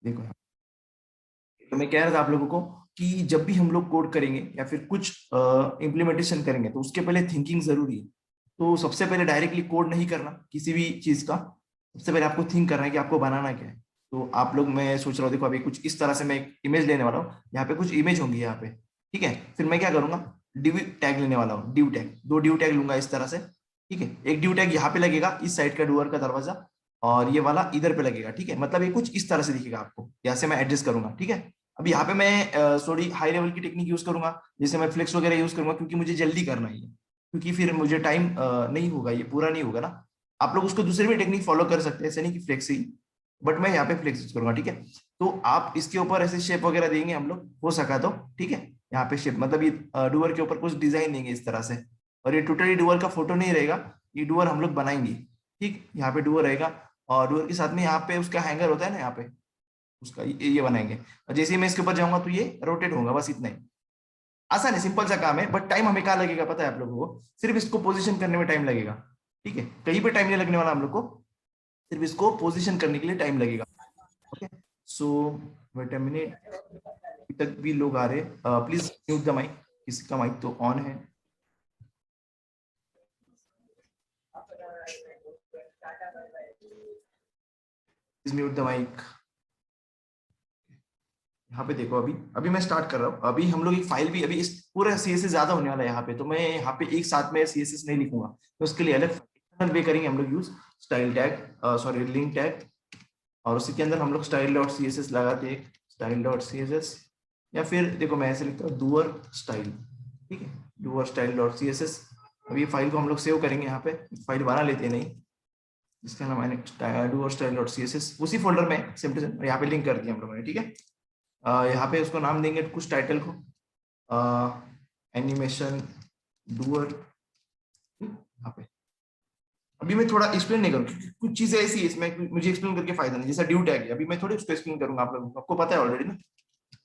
देखो यहाँ, तो मैं कह रहा था आप लोगों को कि जब भी हम लोग कोड करेंगे या फिर कुछ इम्प्लीमेंटेशन करेंगे तो उसके पहले थिंकिंग जरूरी है। तो सबसे पहले डायरेक्टली कोड नहीं करना किसी भी चीज का, सबसे पहले आपको थिंक करना है कि आपको बनाना क्या है। तो आप लोग, मैं सोच रहा हूँ, देखो अभी कुछ इस तरह से मैं एक इमेज लेने वाला हूँ, यहाँ पे कुछ इमेज होंगी यहाँ पे, ठीक है। फिर मैं क्या करूंगा, डिव टैग लेने वाला हूँ, डिव टैग, दो डिव टैग लूंगा इस तरह से, ठीक है। एक डिव टैग यहाँ पे लगेगा इस साइड का डोर का दरवाजा, और ये वाला इधर पे लगेगा, ठीक है। मतलब ये कुछ इस तरह से दिखेगा आपको, यहाँ से मैं एडजस्ट करूंगा, ठीक है। अब यहाँ पे मैं थोड़ी हाई लेवल की टेक्निक यूज करूंगा, जैसे मैं फ्लेक्स वगैरह यूज करूंगा, क्योंकि मुझे जल्दी करना है ये, क्योंकि फिर मुझे टाइम नहीं होगा, ये पूरा नहीं होगा ना। आप लोग उसको दूसरी भी टेक्निक फॉलो कर सकते हैं, ऐसे नहीं कि फ्लेक्स ही, बट मैं यहाँ पे फ्लेक्स यूज करूंगा, ठीक है। तो आप इसके ऊपर ऐसे शेप वगैरह देंगे हम लोग, हो सका तो, ठीक है। यहाँ पे शेप मतलब ये डुअर के ऊपर कुछ डिजाइन देंगे इस तरह से, और ये टोटली डुअर का फोटो नहीं रहेगा, ये डुअर हम लोग बनाएंगे, ठीक। यहाँ पे डुअर रहेगा, और डुअर के साथ में यहाँ पे उसका हैंगर होता है ना, यहाँ पे उसका ये बनाएंगे। और जैसे ही मैं इसके ऊपर जाऊंगा तो ये रोटेट होगा, बस इतना ही। आसान है, सिंपल सा काम है, बट टाइम हमें कहाँ लगेगा पता है आप लोगों को, सिर्फ इसको पोजीशन करने में टाइम लगेगा, ठीक है। कहीं पे टाइम नहीं लगने वाला हम लोग को, सिर्फ इसको पोजीशन करने के लिए टाइम लगेगा। Okay, so wait a minute, अभी तक भी लोग आ रहे, प्लीज म्यूट द माइक, किसका माइक तो ऑन है। Please mute the mic. यहाँ पे देखो, अभी अभी मैं स्टार्ट कर रहा हूँ, अभी हम लोग एक फाइल भी, अभी इस पूरा सीएसएस ज्यादा होने वाला है यहाँ पे, तो मैं यहाँ पे एक साथ में सीएसएस नहीं लिखूंगा, तो उसके लिए अलग एक्सटर्नल वे करेंगे हम लोग use, style tag, sorry link tag, और उसी के अंदर हम लोग style dot C S S लगाते हैं, style dot C S S, या फिर देखो मैं ऐसे लिखता हूँ डुअर स्टाइल, ठीक है, डुअर style dot C S S. अब ये फाइल को हम लोग सेव करेंगे, यहाँ पे फाइल बना लेते हैं नहीं, जिसका नाम मैंने डुअर style dot C S S, उसी फोल्डर में सेम टू सेम यहाँ पे लिंक कर दिया हम लोगों ने, ठीक है। यहाँ पे उसको नाम देंगे कुछ टाइटल को, एनिमेशन डुअर, यहाँ पे। अभी मैं थोड़ा एक्सप्लेन नहीं करूँ क्योंकि कुछ चीजें ऐसी है इसमें, मुझे एक्सप्लेन करके फायदा नहीं, जैसा ड्यू टैग है, अभी मैं थोड़ी उसको एक्सप्लेन करूंगा, आप लोगों को आपको पता है ऑलरेडी ना।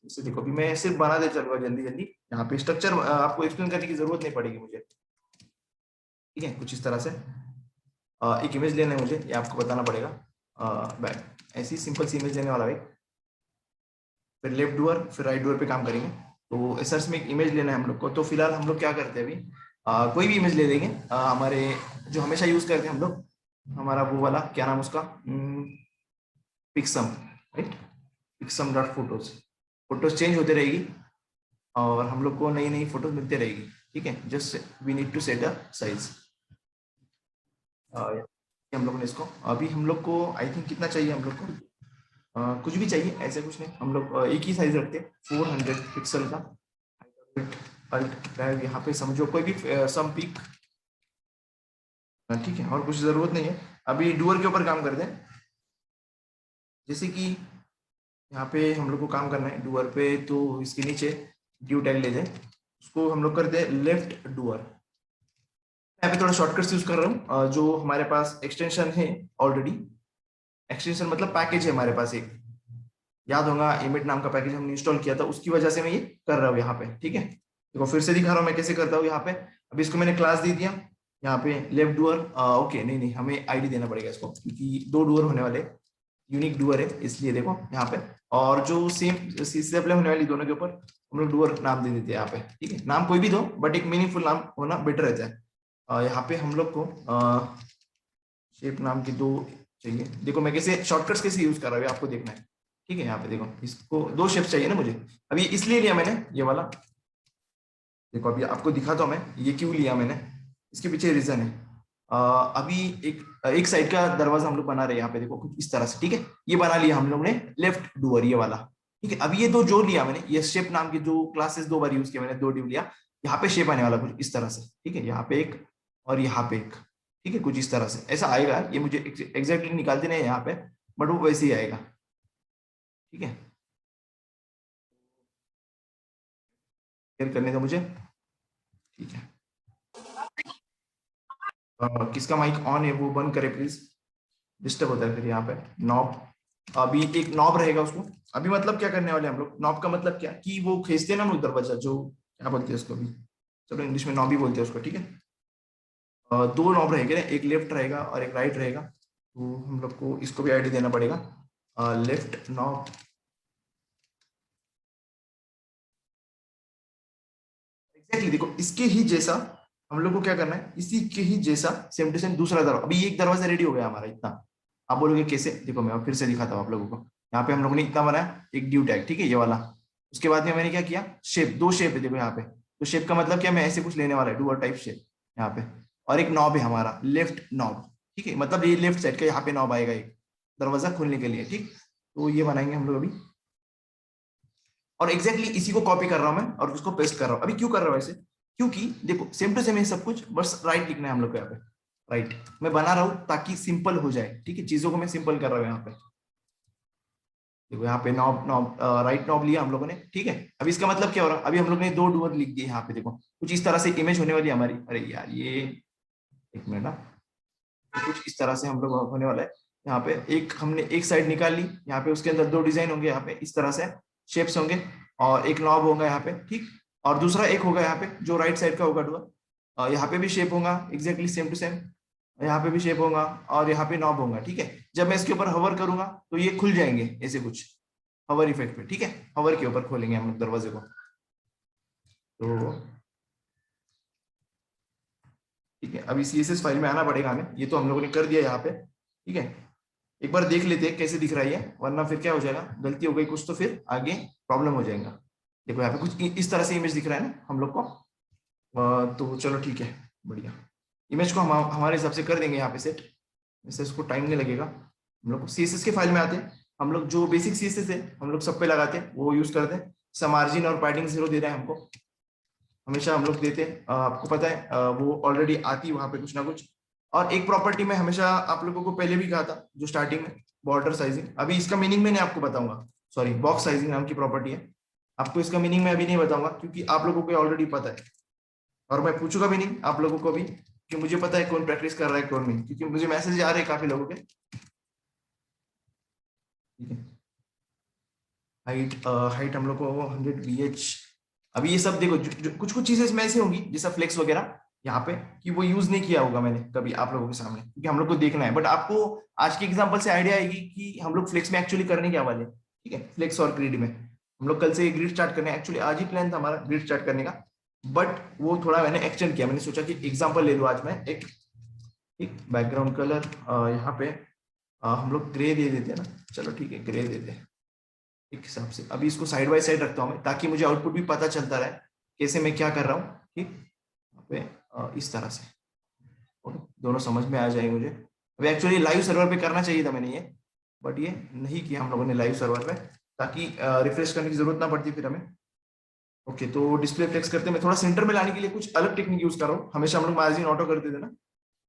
जैसे देखो अभी मैं सिर्फ बना दे चलूंगा जल्दी जल्दी, यहाँ पे स्ट्रक्चर आपको एक्सप्लेन करने की जरूरत नहीं पड़ेगी मुझे, ठीक है। कुछ इस तरह से एक इमेज लेना है मुझे, ये आपको बताना पड़ेगा, ऐसी सिंपल सी इमेज लेने वाला है, फिर लेफ्ट डुअर फिर राइट डुअर पे काम करेंगे। तो सर्च में एक इमेज लेना है हम लोग को, तो फिलहाल हम लोग क्या करते हैं अभी, कोई भी इमेज ले लेंगे, हमारे जो हमेशा यूज करते हैं हम लोग, हमारा वो वाला क्या नाम उसका, Pixum, right, Pixum dot photos, photos change होते रहेगी और हम लोग को नई नई फोटोज मिलते रहेगी, ठीक है। Just we need to set a size, हम लोग ने इसको, अभी हम लोग को आई थिंक कितना चाहिए हम लोग को, कुछ भी चाहिए ऐसे कुछ नहीं, हम लोग एक ही साइज रखते हैं 400 पिक्सल का, अल्ट ड्राइव यहाँ पे समझो कोई भी सम पिक, ठीक है, और कुछ जरूरत नहीं है। अभी डुअर के ऊपर काम करते हैं, जैसे कि यहाँ पे हम लोग को काम करना है डुअर पे, तो इसके नीचे ड्यू टैग ले जाए, उसको हम लोग करते हैं लेफ्ट डुअर। यहाँ पे थोड़ा शॉर्टकट्स यूज कर रहा हूँ, जो हमारे पास एक्सटेंशन है ऑलरेडी, एक्सटेंशन मतलब पैकेज है हमारे पास एक, याद होगा इमिट नाम का पैकेज हमने इंस्टॉल किया था, उसकी वजह से मैं ये कर रहा हूँ यहाँ पे, ठीक है। देखो फिर से दिखा रहा हूँ मैं कैसे करता हूँ यहाँ पे, अभी इसको मैंने क्लास दे दिया, यहाँ पे लेफ्ट डुअर, ओके, नहीं नहीं हमें आईडी देना पड़ेगा इसको, क्योंकि दो डुअर होने वाले, यूनिक डुअर है, इसलिए देखो यहाँ पे, और जो सेम से अप्लाई होने वाली दोनों के ऊपर हम लोग डुअर नाम दे देते हैं यहाँ पे, ठीक है। नाम कोई भी दो, बट एक मीनिंगफुल नाम होना बेटर रहता है। यहाँ पे हम लोग को शेप नाम की दो चाहिए, देखो मैं कैसे शॉर्टकट्स कैसे यूज कर रहा हूँ आपको देखना है, ठीक है। यहाँ पे देखो इसको दो शेप्स चाहिए ना मुझे, अभी इसलिए लिया मैंने ये वाला, देखो अभी आपको दिखाता हूँ मैं ये क्यों लिया मैंने, इसके पीछे रीजन है। अभी एक एक साइड का दरवाजा हम लोग बना रहे हैं यहाँ पे, देखो कुछ इस तरह से, ठीक है। ये बना लिया हम लोग ने लेफ्ट डोर ये वाला, ठीक है। अभी ये दो जो लिया मैंने, ये शेप नाम की जो क्लासेस दो बार यूज किया मैंने, दो डिव लिया, यहाँ पे शेप आने वाला कुछ इस तरह से, ठीक है। यहाँ पे एक और यहाँ पे एक, ठीक है, कुछ इस तरह से ऐसा आएगा, ये मुझे एग्जैक्टली निकालते नहीं है यहाँ पे, बट वो वैसे ही आएगा, ठीक है। क्लियर करने दो मुझे, ठीक है। किसका माइक ऑन है वो बंद करे प्लीज, डिस्टर्ब होता है फिर यहाँ पे। नॉब, अभी एक नॉब रहेगा उसको, अभी मतलब क्या करने वाले हम लोग, नॉब का मतलब क्या कि वो खींचते हैं ना हम लोग दरवाजा, जो क्या बोलते हैं उसको अभी, चलो इंग्लिश में नॉब ही बोलते हैं उसको, ठीक है। दो नॉब रहेंगे ना, एक लेफ्ट रहेगा और एक राइट रहेगा, तो हम लोग को इसको भी आईडी देना पड़ेगा, लेफ्ट नॉब एग्जैक्टली देखो इसके ही जैसा हम लोग को क्या करना है, इसी के ही जैसा सेम टू सेम दूसरा दरवाजा। अभी ये एक दरवाजा रेडी हो गया हमारा इतना। आप बोलोगे कैसे, देखो मैं फिर से दिखाता हूँ आप लोगों को। यहाँ पे हम लोगों ने इतना बनाया, एक ड्यू टैग, ठीक है, ये वाला। उसके बाद में मैंने क्या किया, शेप, दो शेप है देखो यहाँ पे। तो शेप का मतलब क्या, मैं ऐसे कुछ लेने वाला है, डुअर टाइप शेप यहाँ पे। और एक नॉब है हमारा, लेफ्ट नॉब, ठीक है, मतलब ये लेफ्ट साइड का यहाँ पे नॉब आएगा एक, दरवाजा खोलने के लिए, ठीक। तो ये बनाएंगे हम लोग अभी। और एग्जैक्टली इसी को कॉपी कर रहा हूं मैं और उसको पेस्ट कर रहा हूं। अभी क्यों कर रहा हूं ऐसे, क्योंकि देखो सेम टू सेम है सब कुछ, बस राइट लिखना है हम लोग को यहाँ पे। राइट मैं बना रहा हूं ताकि सिंपल हो जाए, ठीक है, चीजों को मैं सिंपल कर रहा हूँ यहाँ पे। देखो यहाँ पे नॉब नॉब राइट नॉब लिया हम लोगों ने, ठीक है। अभी इसका मतलब क्या हो रहा है, अभी हम लोग ने दो डुअर लिख दिए यहाँ पे, देखो कुछ इस तरह से इमेज होने वाली है हमारी। अरे यार ये एक मिनट ना, तो कुछ इस तरह से हम लोग होने वाला है। यहाँ पे एक हमने एक साइड निकाल ली, यहाँ पे उसके अंदर दो डिजाइन होंगे यहाँ पे इस तरह से, शेप्स होंगे, और एक नॉब होगा यहाँ पे, ठीक। और दूसरा एक होगा यहाँ पे जो राइट साइड का होगा डुअर, यहाँ पे भी शेप होगा एग्जैक्टली सेम टू सेम, यहाँ पे भी शेप होगा और यहाँ पे नॉब होगा, ठीक है। जब मैं इसके ऊपर हवर करूंगा तो ये खुल जाएंगे ऐसे कुछ, हवर इफेक्ट पे, ठीक है। हवर के ऊपर खोलेंगे हम लोग दरवाजे को, तो ठीक है। अभी CSS फाइल में आना पड़ेगा हमें, ये तो हम लोगों ने कर दिया यहाँ पे, ठीक है। एक बार देख लेते हैं कैसे दिख रहा है, वरना फिर क्या हो जाएगा, गलती हो गई कुछ तो फिर आगे प्रॉब्लम हो जाएगा। देखो यहाँ पे कुछ इस तरह से इमेज दिख रहा है ना हम लोग को। तो चलो ठीक है, बढ़िया। इमेज को हम हमारे हिसाब से कर देंगे यहाँ पे सेट, इससे इसको टाइम नहीं लगेगा। हम लोग CSS के फाइल में आते हैं, हम लोग जो बेसिक CSS है हम लोग सब पे लगाते हैं, वो यूज करते हैं। मार्जिन और पैडिंग 0 दे रहा है हमको, हमेशा हम लोग देते हैं, आपको पता है, वो ऑलरेडी आती है वहां पे कुछ ना कुछ। और एक प्रॉपर्टी में हमेशा आप लोगों को पहले भी कहा था जो स्टार्टिंग में, बॉर्डर साइजिंग। अभी इसका मीनिंग मैंने आपको बताऊंगा, सॉरी, बॉक्स साइजिंग नाम की प्रॉपर्टी है। आपको इसका मीनिंग मैं अभी नहीं बताऊंगा क्योंकि आप लोगों को ऑलरेडी पता है, और मैं पूछूंगा मीनिंग आप लोगों को भी, कि मुझे पता है कौन प्रैक्टिस कर रहा है कौन नहीं, क्योंकि मुझे मैसेज आ रहे हैं काफी लोगों के, ठीक है। हाइट हाइट हम लोग को 100 VH। अभी ये सब देखो कुछ कुछ चीजें इसमें ऐसी होंगी जैसा फ्लेक्स वगैरह यहाँ पे, कि वो यूज नहीं किया होगा मैंने कभी आप लोगों के सामने, क्योंकि हम लोग को देखना है। बट आपको आज के एग्जांपल से आइडिया आएगी कि हम लोग फ्लेक्स में एक्चुअली करने क्या वाले, ठीक है। फ्लेक्स और ग्रिड में हम लोग कल से ग्रिड स्टार्ट करने, एक्चुअली आज ही प्लान था हमारा ग्रिड स्टार्ट करने का, बट वो थोड़ा मैंने एक्सटेंड किया। मैंने सोचा कि एग्जाम्पल ले लूँ आज मैं एक बैकग्राउंड कलर यहाँ पे हम लोग ग्रे दे देते हैं ना, चलो ठीक है ग्रे देते हैं एक हिसाब से। अभी इसको साइड बाय साइड रखता हूँ मैं ताकि मुझे आउटपुट भी पता चलता रहे कैसे मैं क्या कर रहा हूँ, ठीक। यहाँ पे इस तरह से दोनों समझ में आ जाए मुझे। अभी एक्चुअली लाइव सर्वर पे करना चाहिए था मैंने ये, बट ये नहीं किया हम लोगों ने लाइव सर्वर पे, ताकि रिफ्रेश करने की जरूरत ना पड़ती फिर हमें। ओके, तो डिस्प्ले फ्लेक्स करते हैं। मैं थोड़ा सेंटर में लाने के लिए कुछ अलग टेक्निक यूज कर रहा हूँ, हमेशा हम लोग मार्जिन ऑटो करते थे ना,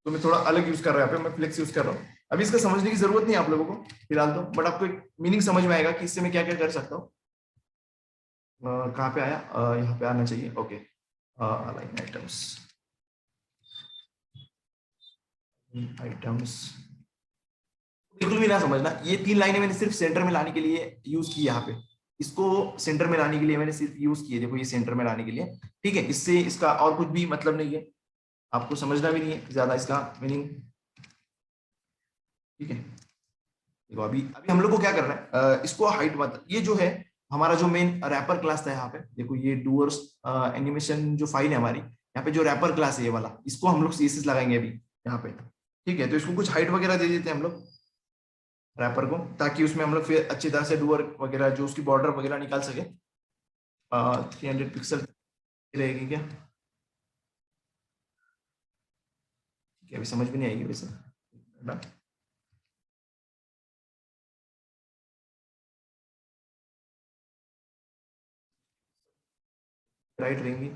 तो मैं थोड़ा अलग यूज कर रहा हूँ यहाँ पे, मैं फ्लेक्स यूज कर रहा हूँ। अभी इसका समझने की जरूरत नहीं है आप लोगों को फिलहाल तो, बट आपको एक मीनिंग समझ में आएगा कि इससे मैं क्या क्या कर सकता हूँ। कहाँ पे आया, यहाँ पे आना चाहिए। ओके, अलाइन आइटम्स, आइटम्स बिल्कुल भी ना समझना, ये 3 लाइनें मैंने सिर्फ सेंटर में लाने के लिए यूज की। यहाँ पे इसको सेंटर में लाने के लिए मैंने सिर्फ यूज किए, देखो ये सेंटर में लाने के लिए, ठीक है। इससे इसका और कुछ भी मतलब नहीं है, आपको समझना भी नहीं है ज्यादा इसका मीनिंग, ठीक है। देखो अभी अभी हम लोग को क्या करना है, इसको हाइट मत, ये जो है हमारा जो मेन रैपर क्लास था यहाँ पे, देखो ये डूअर्स एनिमेशन जो फाइल है हमारी, यहाँ पे जो रैपर क्लास है ये वाला, इसको हम लोग CSS लगाएंगे अभी यहाँ पे, ठीक है। तो इसको कुछ हाइट वगैरह दे देते हैं हम लोग रैपर को, ताकि उसमें हम लोग फिर अच्छी तरह से डूअर वगैरह जो उसकी बॉर्डर वगैरह निकाल सके। 300 पिक्सल रहेगी क्या, ठीक है, अभी समझ में नहीं आएगी वैसे, राइट रहेंगी।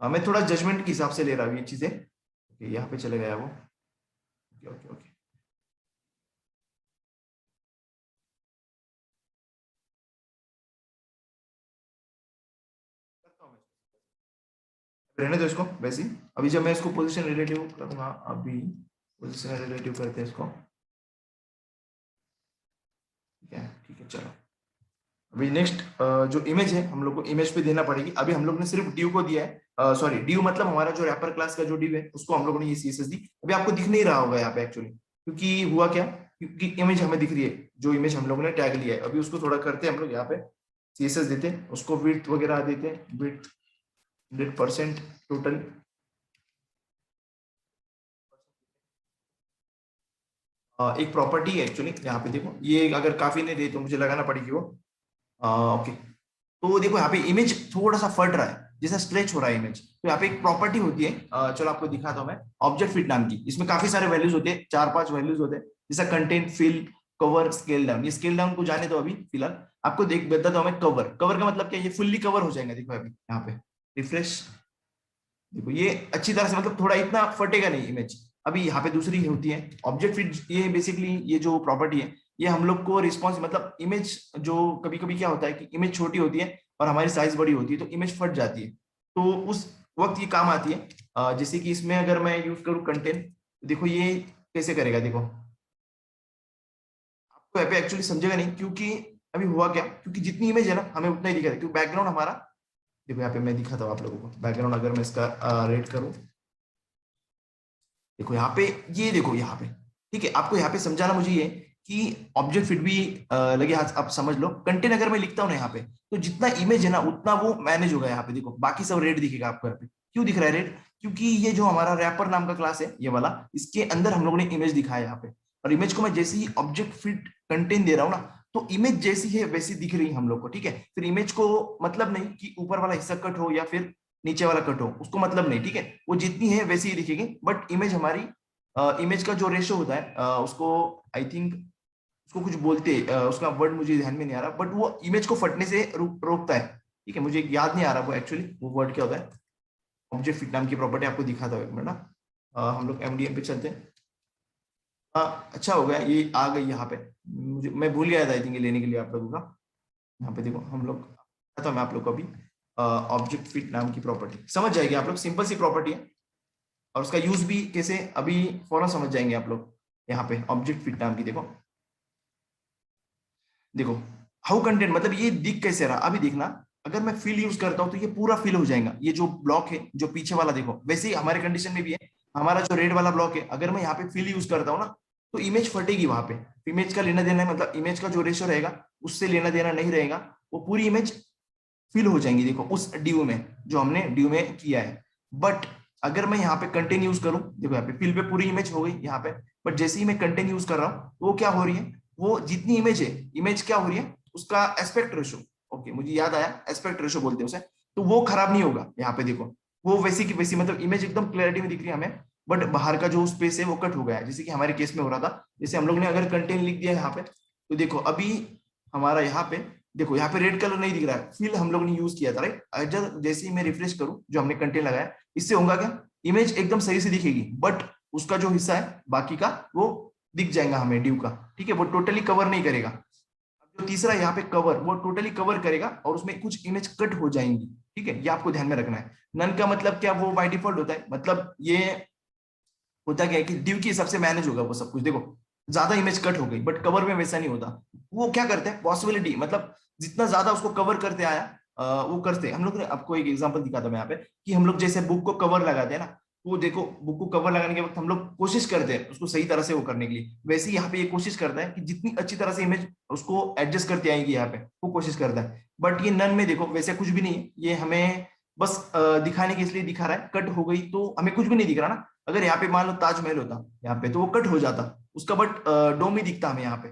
मैं थोड़ा जजमेंट के हिसाब से ले रहा हूँ ये चीजें, यहाँ पे चले गया वो, ओके ओके ओके। रहने दो इसको वैसे ही। अभी जब मैं इसको पोजीशन रिलेटिव करूंगा, अभी पोजीशन रिलेटिव करते हैं इसको, ठीक है चलो। अभी नेक्स्ट जो इमेज है हम लोग को इमेज पे देना पड़ेगी। अभी हम लोग ने सिर्फ ड्यू को दिया है, सॉरी ड्यू मतलब हमारा जो रैपर क्लास का जो ड्यू है उसको हम लोगों ने ये CSS दी। अभी आपको दिख नहीं रहा होगा यहाँ पे एक्चुअली, क्योंकि हुआ क्या, क्योंकि इमेज हमें दिख रही है, जो इमेज हम लोगों ने टैग लिया है। अभी उसको थोड़ा करते हैं हम लोग, यहाँ पे CSS देते हैं उसको, विड्थ वगैरह देते हैं, विड्थ 100% टोटल। एक प्रॉपर्टी है एक्चुअली, यहाँ पे देखो ये अगर काफी नहीं दे तो मुझे लगाना पड़ेगी वो। ओके, तो देखो यहाँ पे इमेज थोड़ा सा फट रहा है, जैसा स्ट्रेच हो रहा है इमेज, तो यहाँ पे एक प्रॉपर्टी होती है, चलो आपको दिखाता हूँ मैं, ऑब्जेक्ट फिट नाम की। इसमें काफी सारे वैल्यूज होते हैं, 4-5 वैल्यूज होते हैं, जैसा content, fill, cover, scale down. ये स्केल डाउन को जाने दो अभी फिलहाल, आपको देख बताता हूँ मैं। कवर, कवर का मतलब क्या है, ये फुल्ली कवर हो जाएगा। देखो अभी यहाँ पे रिफ्रेश, देखो ये अच्छी तरह से, मतलब थोड़ा इतना फटेगा नहीं इमेज। अभी यहाँ पे दूसरी होती है ऑब्जेक्ट फिट। ये बेसिकली ये जो प्रॉपर्टी है, ये हम लोग को रिस्पॉन्स, मतलब इमेज जो कभी कभी क्या होता है कि इमेज छोटी होती है और हमारी साइज बड़ी होती है, तो इमेज फट जाती है, तो उस वक्त ये काम आती है। जैसे कि इसमें अगर मैं यूज करूँ कंटेंट, देखो ये कैसे करेगा। देखो आपको यहाँ पे एक्चुअली समझेगा नहीं, क्योंकि अभी हुआ क्या, क्योंकि जितनी इमेज है ना हमें उतना ही दिखा, क्योंकि बैकग्राउंड हमारा, देखो यहाँ पे मैं दिखाता हूँ आप लोगों को बैकग्राउंड। अगर मैं इसका रेड करूँ, देखो यहाँ पे, ये देखो यहाँ पे, ठीक है। आपको यहाँ पे समझाना मुझे ये कि ऑब्जेक्ट फिट भी लगे हाथ, आप समझ लो। कंटेंट अगर मैं लिखता हूँ ना यहाँ पे, तो जितना इमेज है ना उतना वो मैनेज होगा। यहाँ पे देखो बाकी सब रेड दिखेगा आपको। यहाँ पे क्यों दिख रहा है रेड, क्योंकि ये जो हमारा रैपर नाम का क्लास है ये वाला, इसके अंदर हम लोगों ने इमेज दिखाया यहाँ पे। और इमेज को मैं जैसे ही ऑब्जेक्ट फिट कंटेंट दे रहा हूँ ना, तो इमेज जैसी है वैसी दिख रही है हम लोग को, ठीक है। फिर इमेज को मतलब नहीं कि ऊपर वाला हिस्सा कट हो या फिर नीचे वाला कट हो, उसको मतलब नहीं, ठीक है। वो जितनी है वैसी ही दिखेगी, बट इमेज हमारी, इमेज का जो रेशो होता है, उसको आई थिंक उसको कुछ बोलते हैं, उसका वर्ड मुझे ध्यान में नहीं आ रहा, बट वो इमेज को फटने से रोकता है, ठीक है। मुझे याद नहीं आ रहा वो एक्चुअली वो वर्ड क्या होता है। ऑब्जेक्ट फिट नाम की प्रॉपर्टी आपको दिखाता हूँ एक मिनट ना। हम लोग एमडीएम पे चलते हैं। अच्छा हो गया ये आ गई यहाँ पे, मुझे मैं भूल गया था आई थिंक ये लेने के लिए आप लोगों का। यहाँ पे देखो हम लोग, आता मैं आप लोग को अभी ऑब्जेक्ट फिट नाम की प्रॉपर्टी समझ जाएगी आप लोग। सिंपल सी प्रॉपर्टी है, और उसका यूज भी कैसे अभी फौरन समझ जाएंगे आप लोग। यहाँ पे ऑब्जेक्ट फिट नाम की देखो, देखो हाउ कंटेंट, मतलब ये दिख कैसे रहा अभी देखना। अगर मैं फिल यूज करता हूं तो ये पूरा फिल हो जाएगा, ये जो ब्लॉक है जो पीछे वाला, देखो वैसे ही हमारे कंडीशन में भी है। हमारा जो रेड वाला ब्लॉक है, अगर मैं यहाँ पे फिल यूज करता हूँ ना, तो इमेज फटेगी वहां पे। इमेज का लेना देना है, मतलब इमेज का जो रेशो रहेगा उससे लेना देना नहीं रहेगा, वो पूरी इमेज फिल हो जाएंगी, देखो उस ड्यू में जो हमने ड्यू में किया है। बट अगर मैं यहाँ पे कंटेंट यूज करूं, देखो यहाँ पे फिल पे पूरी इमेज हो गई यहाँ पे, बट जैसे ही मैं कंटेंट यूज कर रहा हूँ, वो क्या हो रही है, वो जितनी इमेज है, इमेज क्या हो रही है, उसका एस्पेक्ट रेशो, ओके मुझे याद आया, एस्पेक्ट रेशो बोलते हैं उसे, तो वो खराब नहीं होगा यहाँ पे। देखो वो वैसी की वैसी, मतलब इमेज एकदम क्लैरिटी में दिख रही है हमें, बट बाहर का जो स्पेस है वो कट हो गया है, जैसे कि हमारे केस में हो रहा था। जैसे हम लोग ने अगर कंटेंट लिख दिया यहाँ पे, तो देखो अभी हमारा यहाँ पे, देखो यहाँ पे रेड कलर नहीं दिख रहा है, फिल हम लोग ने यूज किया था राइट। अगर जैसे ही मैं रिफ्रेश करूं जो हमने कंटेंट लगाया, इससे होगा क्या, इमेज एकदम सही से दिखेगी, बट उसका जो हिस्सा है बाकी का वो दिख जाएगा हमें ड्यू का, ठीक है। वो टोटली कवर नहीं करेगा। जो तीसरा यहाँ पे कवर, वो टोटली कवर करेगा और उसमें कुछ इमेज कट हो जाएंगी, ठीक है। ये आपको ध्यान में रखना है। नन का मतलब क्या, वो बाय डिफॉल्ट होता है, मतलब ये होता क्या है कि ड्यू के हिसाब से मैनेज होगा वो सब कुछ। देखो ज्यादा इमेज कट हो गई, बट कवर में वैसा नहीं होता। वो क्या करते हैं, पॉसिबिलिटी, मतलब जितना ज्यादा उसको कवर करते आया, वो करते हैं हम लोग ने। आपको एक एग्जांपल दिखाता मैं यहाँ पे, कि हम लोग जैसे बुक को कवर लगाते हैं ना, वो देखो बुक को कवर लगाने के वक्त हम लोग कोशिश करते हैं उसको सही तरह से वो करने के लिए, वैसे ही यहाँ पे ये कोशिश करता है कि जितनी अच्छी तरह से इमेज उसको एडजस्ट करते आएगी यहाँ पे, वो कोशिश करता है। बट ये नन में देखो वैसे कुछ भी नहीं है, ये हमें बस दिखाने के इसलिए दिखा रहा है। कट हो गई तो हमें कुछ भी नहीं दिख रहा ना। अगर यहाँ पे मान लो ताजमहल होता यहाँ पे, तो वो कट हो जाता उसका, बट डोम ही दिखता हमें यहाँ पे,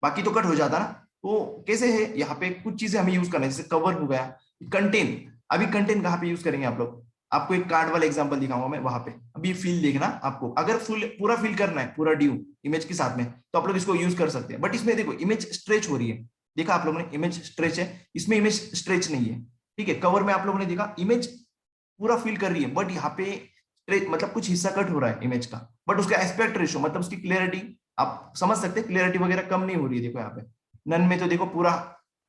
बाकी तो कट हो जाता ना। तो कैसे है, यहाँ पे कुछ चीजें हमें यूज करना है, जैसे कवर हो गया, कंटेंट। अभी कंटेंट कहाँ पे यूज करेंगे आप लोग, आपको एक कार्ड वाला एग्जांपल दिखाऊंगा मैं वहां पे। अभी फील देखना आपको, अगर फुल पूरा फील करना है पूरा ड्यू इमेज के साथ में, तो आप लोग इसको यूज कर सकते हैं। बट इसमें देखो इमेज स्ट्रेच हो रही है, देखा आप लोगों ने, इमेज स्ट्रेच है, इसमें इमेज स्ट्रेच नहीं है, ठीक है। कवर में आप लोगों ने देखा इमेज पूरा फिल कर रही है, बट यहाँ पे मतलब कुछ हिस्सा कट हो रहा है इमेज का, बट उसका एस्पेक्ट रेशो, मतलब उसकी क्लियरिटी, आप समझ सकते हैं, क्लियरिटी वगैरह कम नहीं हो रही है। देखो यहाँ पे नन में तो देखो पूरा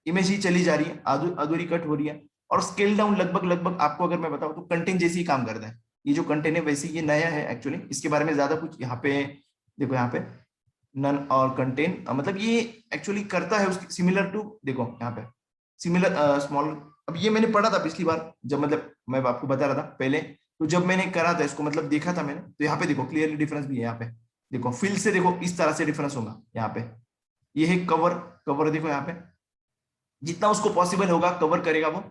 इमेज ही चली जा रही है, अधूरी कट हो रही है। और स्केल डाउन लगभग लगभग आपको अगर मैं बताऊं तो कंटेंट जैसे ही काम करता है। ये जो कंटेंट है वैसे ये नया है एक्चुअली, इसके बारे में ज्यादा कुछ यहाँ पे, देखो यहाँ पे नन और कंटेंट, मतलब ये एक्चुअली करता है उसकी सिमिलर टू, देखो यहाँ पे सिमिलर स्मॉल। अब ये मैंने पढ़ा था पिछली बार जब, मतलब मैं आपको बता रहा था पहले, तो जब मैंने करा था इसको, मतलब देखा था मैंने, तो यहाँ पे देखो क्लियरली डिफरेंस भी है यहाँ पे। देखो फिल से देखो इस तरह से डिफरेंस होगा यहाँ पे। ये है कवर, कवर देखो यहाँ पे जितना उसको पॉसिबल होगा कवर करेगा वो,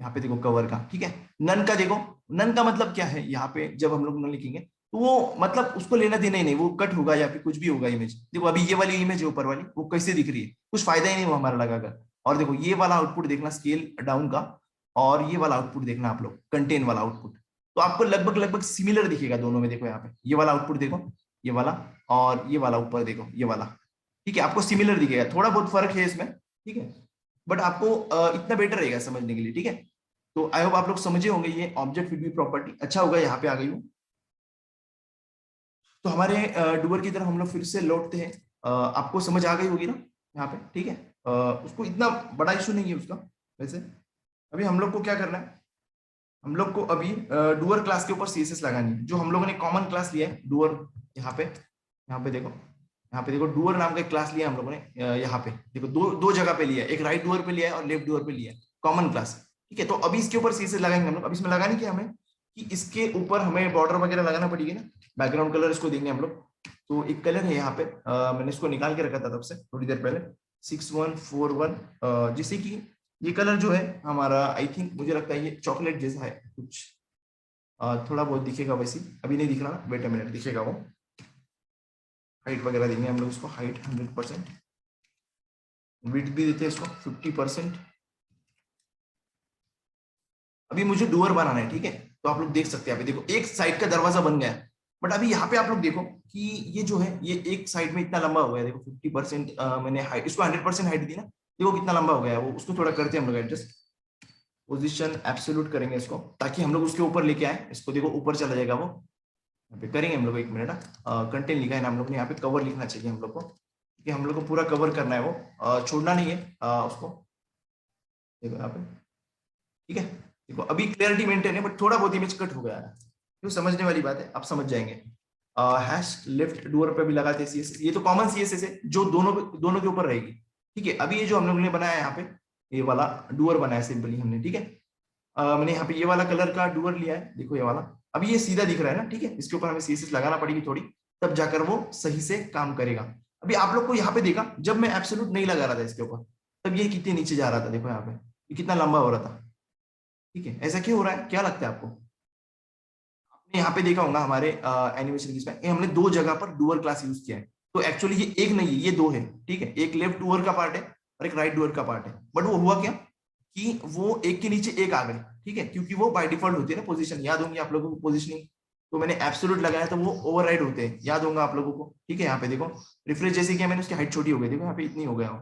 यहाँ पे देखो कवर का, ठीक है। नन का देखो, नन का मतलब क्या है, यहाँ पे जब हम लोग नन लिखेंगे तो वो मतलब उसको लेना देना ही नहीं, वो कट होगा या फिर कुछ भी होगा इमेज। देखो अभी ये वाली इमेज है ऊपर वाली, वो कैसे दिख रही है, कुछ फायदा ही नहीं वो हमारा लगाकर। और देखो ये वाला आउटपुट देखना स्केल डाउन का, और ये वाला आउटपुट देखना आप लोग कंटेन वाला आउटपुट, तो आपको लगभग लगभग सिमिलर दिखेगा दोनों में। देखो यहाँ पे ये वाला आउटपुट देखो, ये वाला, और ये वाला ऊपर देखो ये वाला, ठीक है, आपको सिमिलर दिखेगा, थोड़ा बहुत फर्क है इसमें, ठीक है, बट आपको इतना बेटर रहेगा समझने के लिए, ठीक है। तो आई होप आप लोग समझे होंगे ये ऑब्जेक्ट विद बी प्रॉपर्टी। अच्छा होगा यहाँ पे आ गई हूँ। तो हमारे डुअर की तरफ हम लोग फिर से लौटते हैं। आपको समझ आ गई होगी ना यहाँ पे, ठीक है। उसको इतना बड़ा इशू नहीं है उसका वैसे। अभी हम लोग को क्या करना है, हम लोग को अभी डुअर क्लास के ऊपर सीएसएस लगानी है, जो हम लोगों ने कॉमन क्लास लिया है डुअर। यहाँ पे देखो, यहाँ पे देखो डुअर नाम का एक क्लास लिया हम लोगों ने। यहाँ पे देखो दो दो जगह पे लिया है, एक राइट डुअर पे लिया है और लेफ्ट डुअर पे लिया है, कॉमन क्लास, ठीक है। तो अभी इसके ऊपर सीएसएस लगाएंगे हम लोग। अब इसमें लगानी क्या हमें, कि इसके ऊपर हमें बॉर्डर वगैरह लगाना पड़ेगी ना, बैकग्राउंड कलर इसको देंगे हम लोग। तो एक कलर है यहाँ पे, मैंने इसको निकाल के रखा था तब से थोड़ी देर पहले, 6141, जिससे कि ये कलर जो है हमारा, आई थिंक मुझे लगता है ये चॉकलेट जैसा है कुछ, थोड़ा बहुत दिखेगा वैसे, अभी नहीं दिख रहा ना, वेट अ मिनट, दिखेगा वो। हाइट वगैरह देंगे हम लोग इसको, हाइट 100%, विड्थ भी देते हैं इसको 50%। अभी मुझे डोर बनाना है, ठीक है। तो आप लोग देख सकते हैं, अभी देखो एक साइड का दरवाजा बन गया है, बट अभी यहाँ पे आप लोग देखो कि ये जो है ये एक साइड में इतना लंबा हो गया है। देखो 50% मैंने हाइट, इसको 100% हाइट दी ना, देखो कितना लंबा हो गया है वो। उसको थोड़ा करते हैं हम लोग एडजस्ट, पोजीशन एब्सोल्यूट करेंगे इसको, ताकि हम लोग उसके ऊपर लेके आए इसको। देखो ऊपर चला जाएगा वो, यहाँ पे करेंगे हम लोग, एक मिनट। कंटेंट लिखा है ना हम लोग ने, यहाँ पे कवर लिखना चाहिए हम लोग को, क्योंकि हम लोग को पूरा कवर करना है वो, छोड़ना नहीं है उसको। देखो यहाँ पे, ठीक है। देखो अभी क्लियरिटी मेंटेन है, बट थोड़ा बहुत इमेज कट हो गया है, तो समझने वाली बात है, आप समझ जाएंगे। हैश लेफ्ट डुअर पे भी लगाते हैं सीएसएस, ये तो कॉमन सीएसएस है जो दोनों दोनों के ऊपर रहेगी, ठीक है। अभी ये जो हम लोग ने बनाया है यहाँ पे, ये वाला डुअर बनाया सिंपली हमने, ठीक है। मैंने यहाँ पे ये वाला कलर का डुअर लिया है, देखो ये वाला। अभी ये सीधा दिख रहा है ना, ठीक है, इसके ऊपर हमें सीएसएस लगाना पड़ेगी थोड़ी, तब जाकर वो सही से काम करेगा। अभी आप लोग को यहाँ पे देखा, जब मैं एब्सोल्यूट नहीं लगा रहा था इसके ऊपर, तब ये कितने नीचे जा रहा था, देखो यहाँ पे ये कितना लंबा हो रहा था, ठीक है। ऐसा क्यों हो रहा है, क्या लगता है आपको। आपने यहाँ पे देखा होगा हमारे एनिमेशन की इसमें, हमने दो जगह पर डुअर क्लास यूज किया है। तो एक्चुअली ये एक नहीं है, ये दो है, ठीक है। एक लेफ्ट डुअर का पार्ट है और एक राइट डुअर का पार्ट है, बट वो हुआ क्या कि वो एक के नीचे एक आ गए, ठीक है, क्योंकि वो बाय डिफॉल्ट होती है ना पोजीशन, याद होंगी आप लोगों को पोजीशनिंग। तो मैंने एब्सोल्यूट लगाया तो वो ओवरराइड होते हैं, याद होगा आप लोगों को, ठीक है। यहाँ पे देखो रिफ्रेश जैसे किया मैंने, उसकी हाइट छोटी हो गई, देखो यहाँ पे इतनी हो गया हो,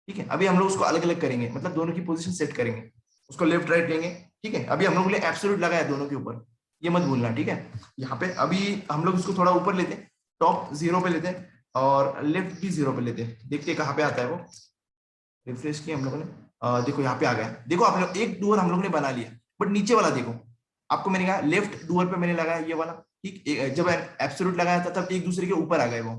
ठीक है। अभी हम लोग उसको अलग अलग करेंगे, मतलब दोनों की पोजीशन सेट करेंगे, उसको लेफ्ट राइट लेंगे, ठीक है। अभी हम लोग ने एब्सोल्यूट लगाया दोनों के ऊपर, ये मत भूलना, ठीक है। यहाँ पे अभी हम लोग इसको थोड़ा ऊपर लेते हैं, टॉप 0 पे लेते हैं और लेफ्ट भी 0 पे लेते हैं, देखते हैं कहाँ पे आता है वो। रिफ्रेश किया हम लोगों ने, देखो यहाँ पे आ गया। देखो आप लोग एक डुअर हम लोग ने बना लिया, बट नीचे वाला देखो, आपको मैंने कहा लेफ्ट डुअर पे मैंने लगाया ये वाला, ठीक। जब एब्सोल्यूट लगाया था तब एक दूसरे के ऊपर आ गए वो,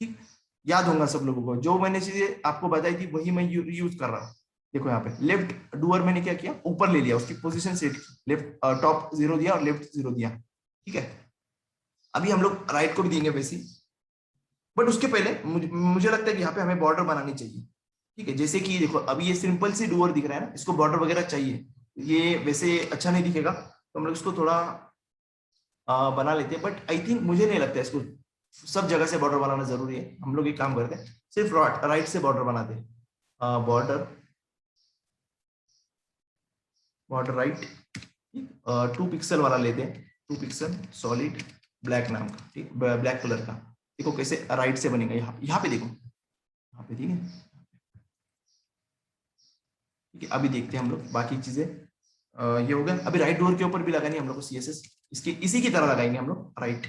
ठीक। याद होगा सब लोगों को, जो मैंने चीजें आपको बताई थी वही मैं यूज कर रहा हूँ। देखो यहाँ पे लेफ्ट डुअर मैंने क्या किया, ऊपर ले लिया, उसकी पोजीशन सेट, लेफ्ट टॉप 0 दिया और लेफ्ट 0 दिया, ठीक है। अभी हम लोग राइट को भी देंगे वैसे, बट उसके पहले मुझे लगता है कि यहाँ पे हमें बॉर्डर बनानी चाहिए, ठीक है। जैसे कि देखो अभी ये सिंपल सी डुअर दिख रहा है ना, इसको बॉर्डर वगैरह चाहिए, ये वैसे अच्छा नहीं दिखेगा, तो हम लोग इसको थोड़ा बना लेते हैं। बट आई थिंक मुझे नहीं लगता इसको सब जगह से बॉर्डर बनाना जरूरी है। हम लोग एक काम करते हैं, सिर्फ राइट से बॉर्डर बनाते हैं, बॉर्डर, बॉर्डर राइट, 2 पिक्सल वाला लेते हैं, 2 पिक्सल सॉलिड ब्लैक नाम का, ठीक, ब्लैक कलर का। देखो कैसे राइट से बनेगा, यहाँ पे देखो, यहाँ पे, ठीक है, ठीक है। अभी देखते हैं हम लोग बाकी चीजें, ये हो गया। अभी राइट डोर के ऊपर भी लगानी है हम लोग को सीएसएस, इसकी इसी की तरह लगाएंगे हम लोग, right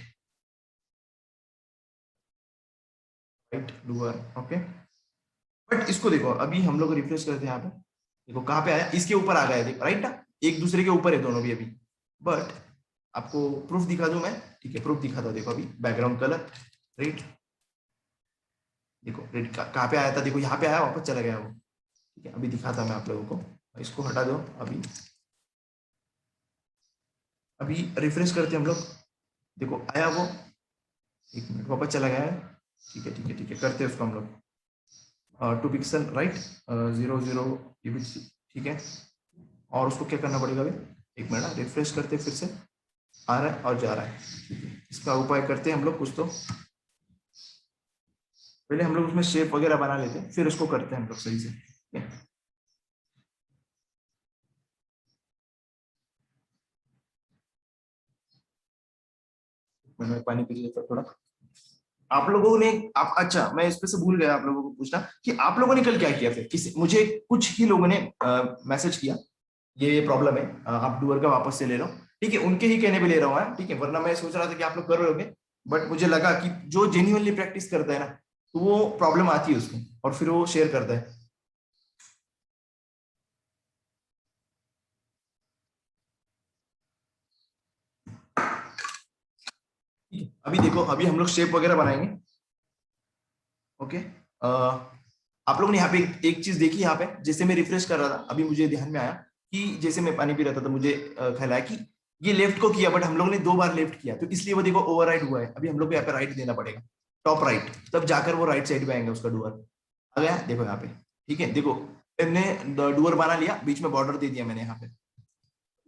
right door, okay. But इसको देखो अभी हम लोग रिफ्रेश करते हैं यहाँ पे, देखो कहाँ पे आया, इसके ऊपर आ गया है, देखो राइट ना, एक दूसरे के ऊपर है दोनों भी अभी। बट आपको प्रूफ दिखा दूं मैं, ठीक है, प्रूफ दिखाता हूं। देखो अभी बैकग्राउंड कलर रेड, देखो रेड कहाँ पे आया था, देखो यहाँ पे आया, वापस चला गया वो, ठीक है। अभी दिखाता मैं आप लोगों को, इसको हटा दो अभी। अभी रिफ्रेश करते हैं हम लोग, देखो आया वो, एक मिनट, वापस चला गया है, ठीक है, ठीक है, ठीक है, करते हैं उसको हम लोग, 2 पिक्सल राइट, 0 0, ये भी ठीक है। और उसको क्या करना पड़ेगा अभी, एक मिनट रिफ्रेश करते फिर से, आ रहा है और जा रहा है। इसका उपाय करते हैं हम लोग कुछ, तो पहले हम लोग उसमें शेप वगैरह बना लेते हैं, फिर उसको करते हैं हम लोग सही से, ठीक है। मैंने पानी पी लिया था थोड़ा। आप लोगों ने, आप, अच्छा मैं इस पे से भूल गया आप लोगों को पूछना कि आप लोगों ने कल क्या किया फिर, किसी, मुझे कुछ ही लोगों ने मैसेज किया ये प्रॉब्लम है, आप डूअर का वापस से ले लो, ठीक है, उनके ही कहने पे ले रहा हूँ, ठीक है, वरना मैं सोच रहा था कि आप लोग कर रहे होगे, बट मुझे लगा कि जो जेन्युइनली प्रैक्टिस करता है ना, तो वो प्रॉब्लम आती है उसको और फिर वो शेयर करता है। अभी देखो, अभी हम लोग शेप वगैरह बनाएंगे, ओके। आप लोगों ने यहाँ पे एक चीज देखी, यहाँ पे जैसे मैं रिफ्रेश कर रहा था अभी मुझे ध्यान में आया कि जैसे मैं पानी पी रहा था तो मुझे ख्याल आया कि ये लेफ्ट को किया, बट हम लोगों ने 2 बार लेफ्ट किया, तो इसलिए वो देखो ओवरराइड हुआ है। अभी हम लोग को यहाँ पे राइट देना पड़ेगा, टॉप राइट, तब जाकर वो राइट साइड पे आएंगे उसका डुअर। आ गया देखो यहाँ पे, ठीक है, देखो हमने डुअर बना लिया, बीच में बॉर्डर दे दिया मैंने यहाँ पे।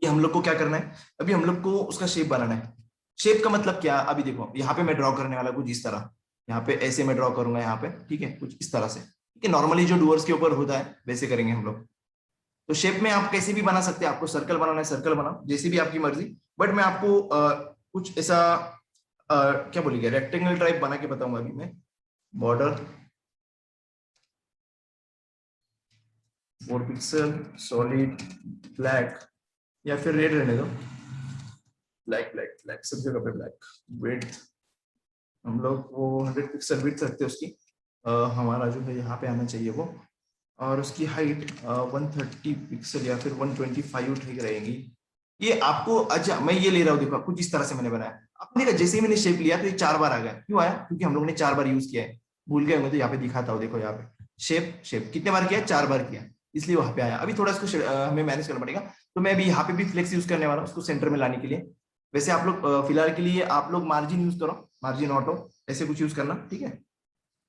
ये हम लोग को क्या करना है, अभी हम लोग को उसका शेप बनाना है। शेप का मतलब क्या, अभी देखो यहाँ पे मैं ड्रॉ करने वाला कुछ इस तरह, यहाँ पे ऐसे मैं ड्रॉ करूंगा यहाँ पे, ठीक है, कुछ इस तरह से, ठीक है, नॉर्मली जो डुअर्स के ऊपर होता है वैसे करेंगे हम लोग। तो शेप में आप कैसे भी बना सकते हैं, आपको सर्कल बनाना है सर्कल बनाओ, जैसी भी आपकी मर्जी, बट मैं आपको कुछ ऐसा क्या बोलिए रेक्टेंगल टाइप बना के बताऊंगा अभी मैं। बॉर्डर 4 पिक्सल, सॉलिड, ब्लैक, या फिर रेड रहने दो, ब्लैक ब्लैक ब्लैक सब जगह पे ब्लैक। विड्थ हम लोग वो 100 पिक्सल विड्थ रखते हैं उसकी, हमारा जो है यहाँ पे आना चाहिए वो, और उसकी हाइट 130 पिक्सल या फिर 125 ठीक रहेगी। ये आपको, अच्छा मैं ये ले रहा हूँ, देखो कुछ इस तरह से मैंने बनाया, आपने देखा जैसे ही मैंने शेप लिया तो ये 4 बार आ गया, क्यों आया, क्योंकि हम लोग ने 4 बार यूज किया है। भूल गए होंगे तो यहाँ पे दिखाता हूँ, देखो यहाँ पे शेप, शेप कितने बार किया, 4 बार किया, इसलिए वहां पे आया। अभी थोड़ा इसको हमें मैनेज करना पड़ेगा, तो मैं अभी यहाँ पे भी फ्लेक्स यूज करने वाला हूँ उसको सेंटर में लाने के लिए। वैसे आप लोग फिलहाल के लिए आप लोग मार्जिन यूज करो, मार्जिन ऑटो ऐसे कुछ यूज करना, ठीक है।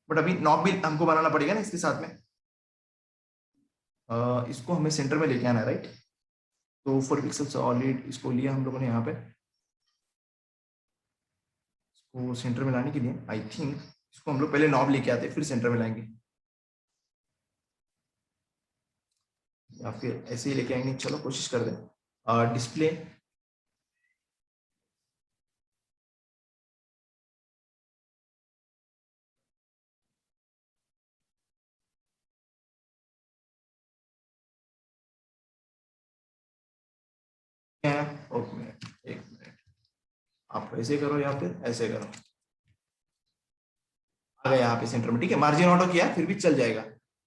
बट अभी नॉब भी हमको बनाना पड़ेगा ना इसके साथ में, इसको हमें सेंटर में लेके आना है, राइट। तो 4 पिक्सल सॉलिड इसको लिया हम लोगों ने यहाँ पे, इसको सेंटर में लाने के लिए आई थिंक इसको हम लोग पहले नॉब लेके आते हैं फिर सेंटर में लाएंगे, या फिर ऐसे ही लेके आएंगे, चलो कोशिश कर दें। डिस्प्ले क्या है, ओके एक मिनट, आप ऐसे करो या फिर ऐसे करो, आ गया यहाँ पे सेंटर में, ठीक है, मार्जिन ऑटो किया फिर भी चल जाएगा।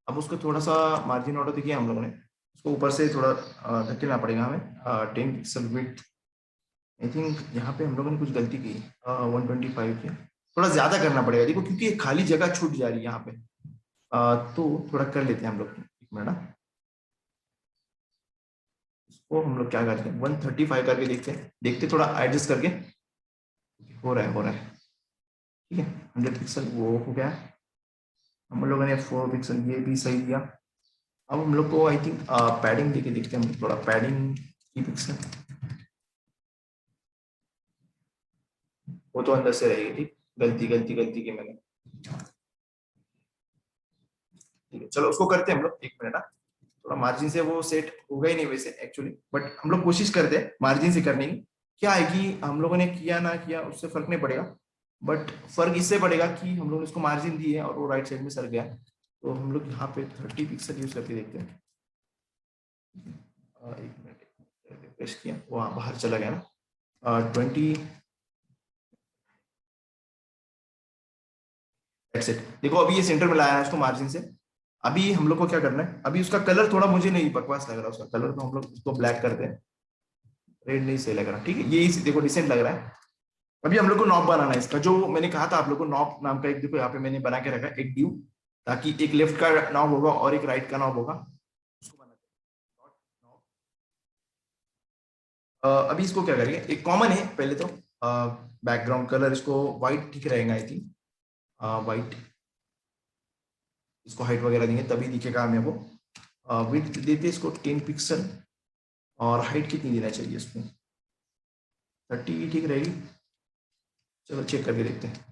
अब उसको थोड़ा सा मार्जिन ऑटो किया हम लोगों ने, उसको ऊपर से थोड़ा धकेलना पड़ेगा हमें, 10 पिक्सल विड्थ। आई थिंक यहाँ पे हम लोगों ने कुछ गलती की, 125 की, थोड़ा ज्यादा करना पड़ेगा देखो, क्योंकि ये खाली जगह छूट जा रही है यहाँ पे। तो थोड़ा कर लेते हैं हम लोग, एक मिनट इसको हम लोग क्या करते हैं 135 करके देखते हैं, देखते थोड़ा एडजस्ट करके, हो रहा है हो रहा है, ठीक है। 100 पिक्सल वो हो गया, हम लोगों ने 4 पिक्सल ये भी सही दिया। अब हम लोग को आई थिंक पैडिंग देके देखते हैं, हम लोग थोड़ा पैडिंग की पिक्सल, वो तो अंदर से रहेगी, ठीक, गलती गलती गलती की मैंने, ठीक है चलो उसको करते हैं हम लोग, एक मिनट थोड़ा मार्जिन से वो सेट होगा ही नहीं वैसे एक्चुअली, बट हम लोग कोशिश करते हैं मार्जिन से करने की। क्या है कि हम लोगों ने किया ना किया उससे फर्क नहीं पड़ेगा, बट फर्क इससे पड़ेगा कि हम लोगों ने उसको मार्जिन दी है और वो राइट साइड में सर गया। तो हम लोग यहाँ पे 30 पिक्सल यूज करके देखते हैं, एक मिनट रिफ्रेश किया, वहाँ बाहर चला गया ना, 20, सेट देखो अभी ये सेंटर में लाया है उसको मार्जिन से। अभी हम लोग को क्या करना है, अभी उसका कलर थोड़ा मुझे नहीं बकवास लग रहा उसका कलर, तो हम लोग उसको ब्लैक करते हैं, रेड नहीं सही लग रहा, ठीक है, ये देखो डिसेंट लग रहा है। अभी हम लोग को नॉब बनाना है इसका, जो मैंने कहा था आप लोग को नॉब नाम का एक, देखो यहाँ पे मैंने बना के रखा है एक ड्यू, ताकि एक लेफ्ट का नॉब होगा और एक राइट का नॉब होगा, उसको बनाते हैं। अभी इसको क्या करेंगे, एक कॉमन है पहले तो, बैकग्राउंड कलर इसको व्हाइट ठीक रहेगा आई थिंक, व्हाइट, इसको हाइट वगैरह देंगे तभी दिखेगा हमें वो। विड्थ देते इसको 10 पिक्सल, और हाइट कितनी देना चाहिए इसको, 30 ठीक रहेगी। चलो चेक करके देखते हैं,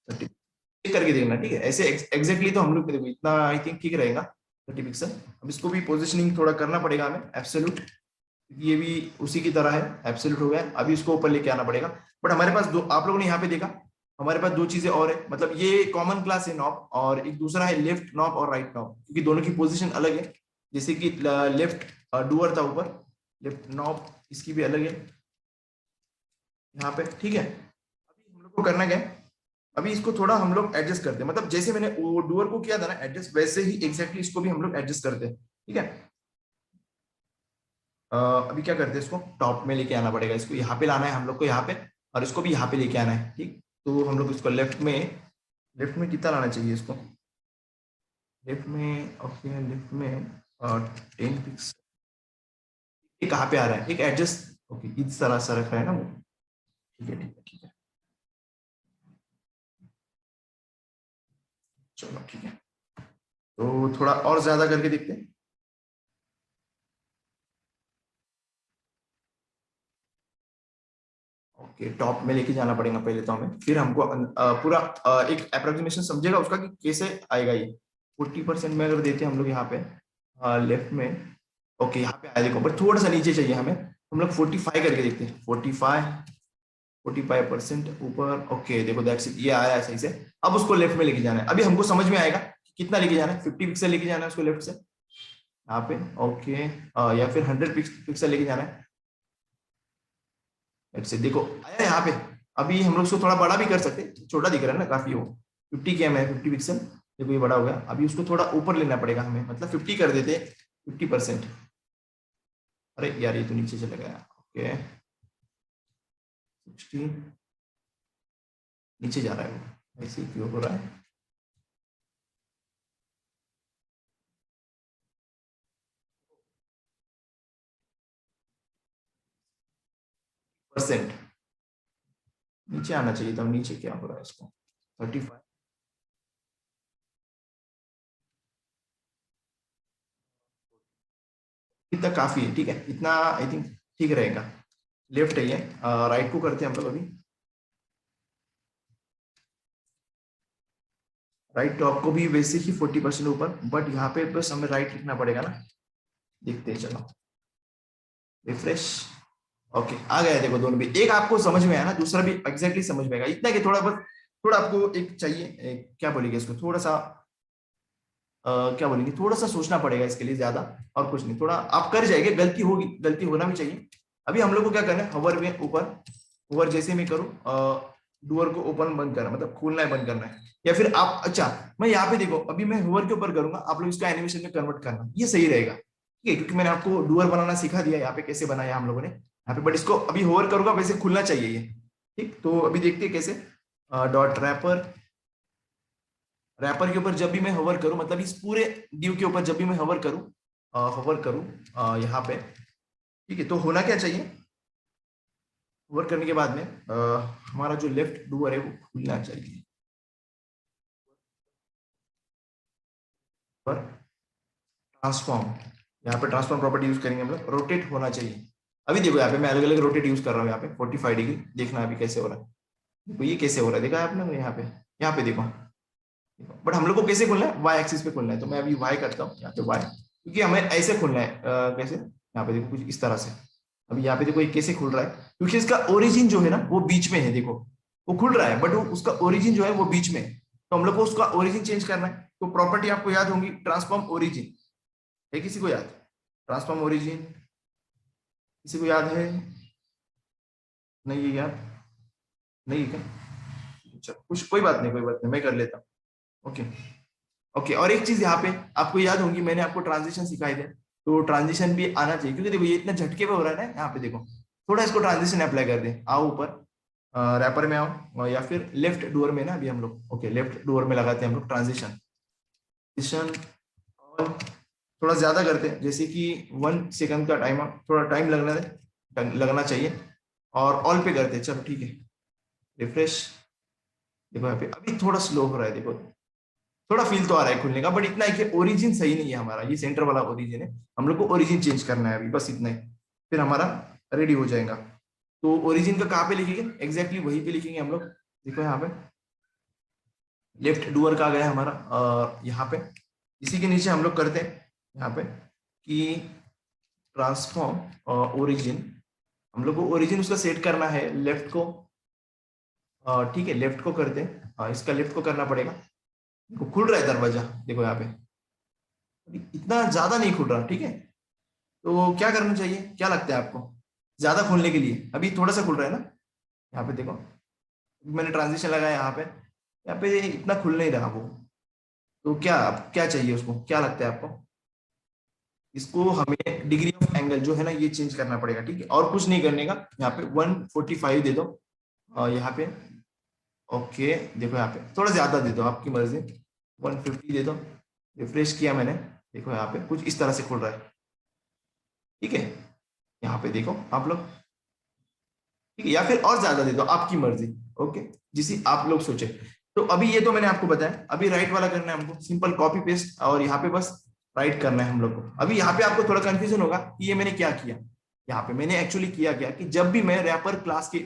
30 चेक करके देखना, ठीक है। ऐसे एग्जैक्टली तो हम लोग देखो इतना आई थिंक ठीक रहेगा 30 पिक्सल। अब इसको भी पोजिशनिंग थोड़ा करना पड़ेगा हमें एब्सोल्यूट, ये भी उसी की तरह है, एब्सोल्यूट हो गया। अभी इसको ऊपर लेके आना पड़ेगा। बट हमारे पास दो, आप लोगों ने यहाँ पे देखा हमारे पास दो चीजें और है, मतलब ये कॉमन क्लास है नॉब, और एक दूसरा है लेफ्ट नॉब और राइट नॉब, क्योंकि दोनों की पोजीशन अलग है। जैसे कि लेफ्ट डूअर था ऊपर, लेफ्ट नॉब इसकी भी अलग है यहाँ पे, ठीक है। अभी हम लोग को करना क्या है, अभी इसको थोड़ा हम लोग एडजस्ट करते हैं, मतलब जैसे मैंने वो डूअर को किया था ना एडजस्ट, वैसे ही एग्जैक्टली इसको भी हम लोग एडजस्ट करते हैं, ठीक है। अभी क्या करते हैं, इसको टॉप में लेके आना पड़ेगा, इसको यहाँ पे लाना है हम लोग को, यहाँ पे, और इसको भी यहाँ पे लेके आना है, ठीक। तो हम लोग इसको लेफ्ट में कितना लाना चाहिए इसको, लेफ्ट में, ओके लेफ्ट में 10 पिक्सल। ये कहाँ पे आ रहा है, एक एडजस्ट, ओके इस तरह से रखा है ना वो, ठीक है ठीक है ठीक है, चलो ठीक है। तो थोड़ा और ज्यादा करके देखते हैं। ओके टॉप में लेके जाना पड़ेगा पहले तो हमें, फिर हमको पूरा एक अप्रोक्सीमेशन समझेगा उसका कि कैसे आएगा ये। 40% में अगर देते हैं हम लोग यहाँ पे लेफ्ट में, ओके यहाँ पे आया देखो, पर थोड़ा सा नीचे चाहिए हमें, हम लोग 45 करके देखते हैं, 45% ऊपर, ओके देखो दैट्स इट, ये आया है सही से। अब उसको लेफ्ट में लेके जाना है, अभी हमको समझ में आएगा कि कितना लेके जाना है, 50 पिक्सल लेके जाना है उसको लेफ्ट से यहाँ पे, ओके या फिर 100 पिक्सल लेके जाना है, से देखो आया यहाँ पे। अभी हम लोग उसको थोड़ा बड़ा भी कर सकते हैं, छोटा दिख रहा है ना काफी वो, 50 क्या है 50 पिक्सल, देखो ये बड़ा हो गया। अभी उसको थोड़ा ऊपर लेना पड़ेगा हमें, मतलब 50 कर देते, 50%। अरे यार ये तो नीचे चला गया, ओके 60 नीचे जा रहा है वो, ऐसे ही क्यों हो रहा है। परसेंट नीचे आना चाहिए था, नीचे क्या हो रहा है इसको, 35 इतना काफी है, ठीक है इतना आई थिंक ठीक रहेगा। लेफ्ट है ये, राइट को करते हैं हम लोग अभी। राइट टॉप को भी वैसे ही 40% ऊपर, बट यहाँ पे बस हमें राइट लिखना पड़ेगा ना, देखते हैं चलो, रिफ्रेश, ओके आ गया देखो दोनों भी, एक आपको समझ में आया ना, दूसरा भी एग्जैक्टली समझ में आएगा, इतना कि थोड़ा बस, थोड़ा आपको एक चाहिए क्या बोलेंगे इसको, थोड़ा सा क्या बोलेंगे, थोड़ा सा सोचना पड़ेगा इसके लिए ज्यादा, और कुछ नहीं, थोड़ा आप कर जाएंगे, गलती होगी, गलती होना भी चाहिए। अभी हम लोग को क्या करना है, हवर में ऊपर, हवर जैसे मैं करूँ डोर को ओपन बंद करना, मतलब खोलना है बंद करना है, या फिर आप, अच्छा मैं यहाँ पे देखो, अभी मैं हवर के ऊपर करूंगा, आप लोग इसका एनिमेशन में कन्वर्ट करना, ये सही रहेगा, ठीक है, क्योंकि मैंने आपको डुअर बनाना सिखा दिया यहाँ पे, कैसे बनाया हम लोगों ने यहाँ पे, बट इसको अभी होवर करूंगा वैसे खुलना चाहिए ये, ठीक। तो अभी देखते हैं कैसे, डॉट रैपर, रैपर के ऊपर जब भी मैं होवर करूं, मतलब इस पूरे ड्यू के ऊपर जब भी मैं होवर करूं यहाँ पे, ठीक है, तो होना क्या चाहिए, होवर करने के बाद में हमारा जो लेफ्ट डूअर है वो खुलना चाहिए, पर ट्रांसफॉर्म, यहाँ पे ट्रांसफॉर्म प्रॉपर्टी यूज करेंगे हम लोग, रोटेट होना चाहिए। अभी देखो यहाँ पे मैं अलग अलग रोटेट यूज कर रहा हूँ, यहाँ पे 45 डिग्री, देखना अभी कैसे हो रहा है, देखो ये कैसे हो रहा है, देखा है आपने यहाँ पे देखो, बट हम लोग को कैसे खुलना है, वाई एक्सिस पे खुलना है, तो मैं अभी वाई करता हूँ यहाँ पे वाई, क्योंकि हमें ऐसे खुलना है कैसे, यहाँ पे देखो कुछ इस तरह से। अभी यहाँ पे देखो ये कैसे खुल रहा है, क्योंकि इसका ओरिजिन जो है ना वो बीच में है, देखो वो खुल रहा है, बट वो उसका ओरिजिन जो है वो बीच में है, तो हम लोग को उसका ओरिजिन चेंज करना है। तो प्रॉपर्टी आपको याद होंगी, ट्रांसफॉर्म ओरिजिन है, किसी को याद, ट्रांसफॉर्म ओरिजिन किसी को याद है, नहीं है याद, नहीं है क्या, अच्छा कुछ कोई बात नहीं मैं कर लेता हूँ, ओके ओके। और एक चीज यहाँ पे आपको याद होगी, मैंने आपको ट्रांजिशन सिखाए थे, तो ट्रांजिशन भी आना चाहिए, क्योंकि देखो ये इतना झटके पे हो रहा है ना, यहाँ पे देखो थोड़ा इसको ट्रांजिशन अप्लाई कर दे, आओ ऊपर रैपर में आओ, या फिर लेफ्ट डोर में ना, अभी हम लोग ओके लेफ्ट डोर में लगाते हैं हम लोग ट्रांजिशन, और थोड़ा ज्यादा करते हैं, जैसे कि 1 सेकंड का टाइम, थोड़ा टाइम लगना चाहिए, और ऑल पे करते हैं, चलो ठीक है, रिफ्रेश, देखो यहाँ पे अभी थोड़ा स्लो हो रहा है देखो, थोड़ा फील तो आ रहा है खुलने का, बट इतना है कि ओरिजिन सही नहीं है हमारा, ये सेंटर वाला ओरिजिन है, हम लोग को ओरिजिन चेंज करना है अभी, बस इतना ही, फिर हमारा रेडी हो जाएगा। तो ओरिजिन का कहाँ पे लिखेंगे, एग्जैक्टली वहीं पे लिखेंगे हम लोग। देखो यहाँ पे लेफ्ट डूअर का आ गया हमारा यहाँ पे, इसी के नीचे हम लोग करते हैं यहाँ पे कि ट्रांसफॉर्म ओरिजिन, हम लोग को ओरिजिन उसका सेट करना है लेफ्ट को, ठीक है लेफ्ट को करते हैं, इसका लेफ्ट को करना पड़ेगा। देखो खुल रहा है दरवाजा, देखो यहाँ पे इतना ज्यादा नहीं खुल रहा, ठीक है। तो क्या करना चाहिए, क्या लगता है आपको ज्यादा खोलने के लिए, अभी थोड़ा सा खुल रहा है ना, यहाँ पे देखो मैंने ट्रांजिशन लगाया यहाँ पे, यहाँ पे इतना खुल नहीं रहा वो। तो क्या चाहिए उसको, क्या लगता है आपको, इसको हमें डिग्री ऑफ एंगल जो है ना ये चेंज करना पड़ेगा, ठीक है, और कुछ नहीं करने का। यहाँ पे 145 दे दो, और यहाँ पे ओके, देखो यहाँ पे थोड़ा ज्यादा दे दो, आपकी मर्जी, 150 दे दो। रिफ्रेश किया मैंने, देखो यहाँ पे कुछ इस तरह से खुल रहा है, ठीक है। यहाँ पे देखो आप लोग, ठीक है, या फिर और ज्यादा दे दो, आपकी मर्जी, ओके, जिसे आप लोग सोचे। तो अभी ये तो मैंने आपको बताया, अभी राइट वाला करना है हमको, सिंपल कॉपी पेस्ट, और यहाँ पे बस राइट करना है हम लोग को। अभी यहाँ पे आपको थोड़ा कंफ्यूजन होगा कि ये मैंने क्या किया, यहाँ पे मैंने एक्चुअली किया क्या कि जब भी मैं रैपर क्लास के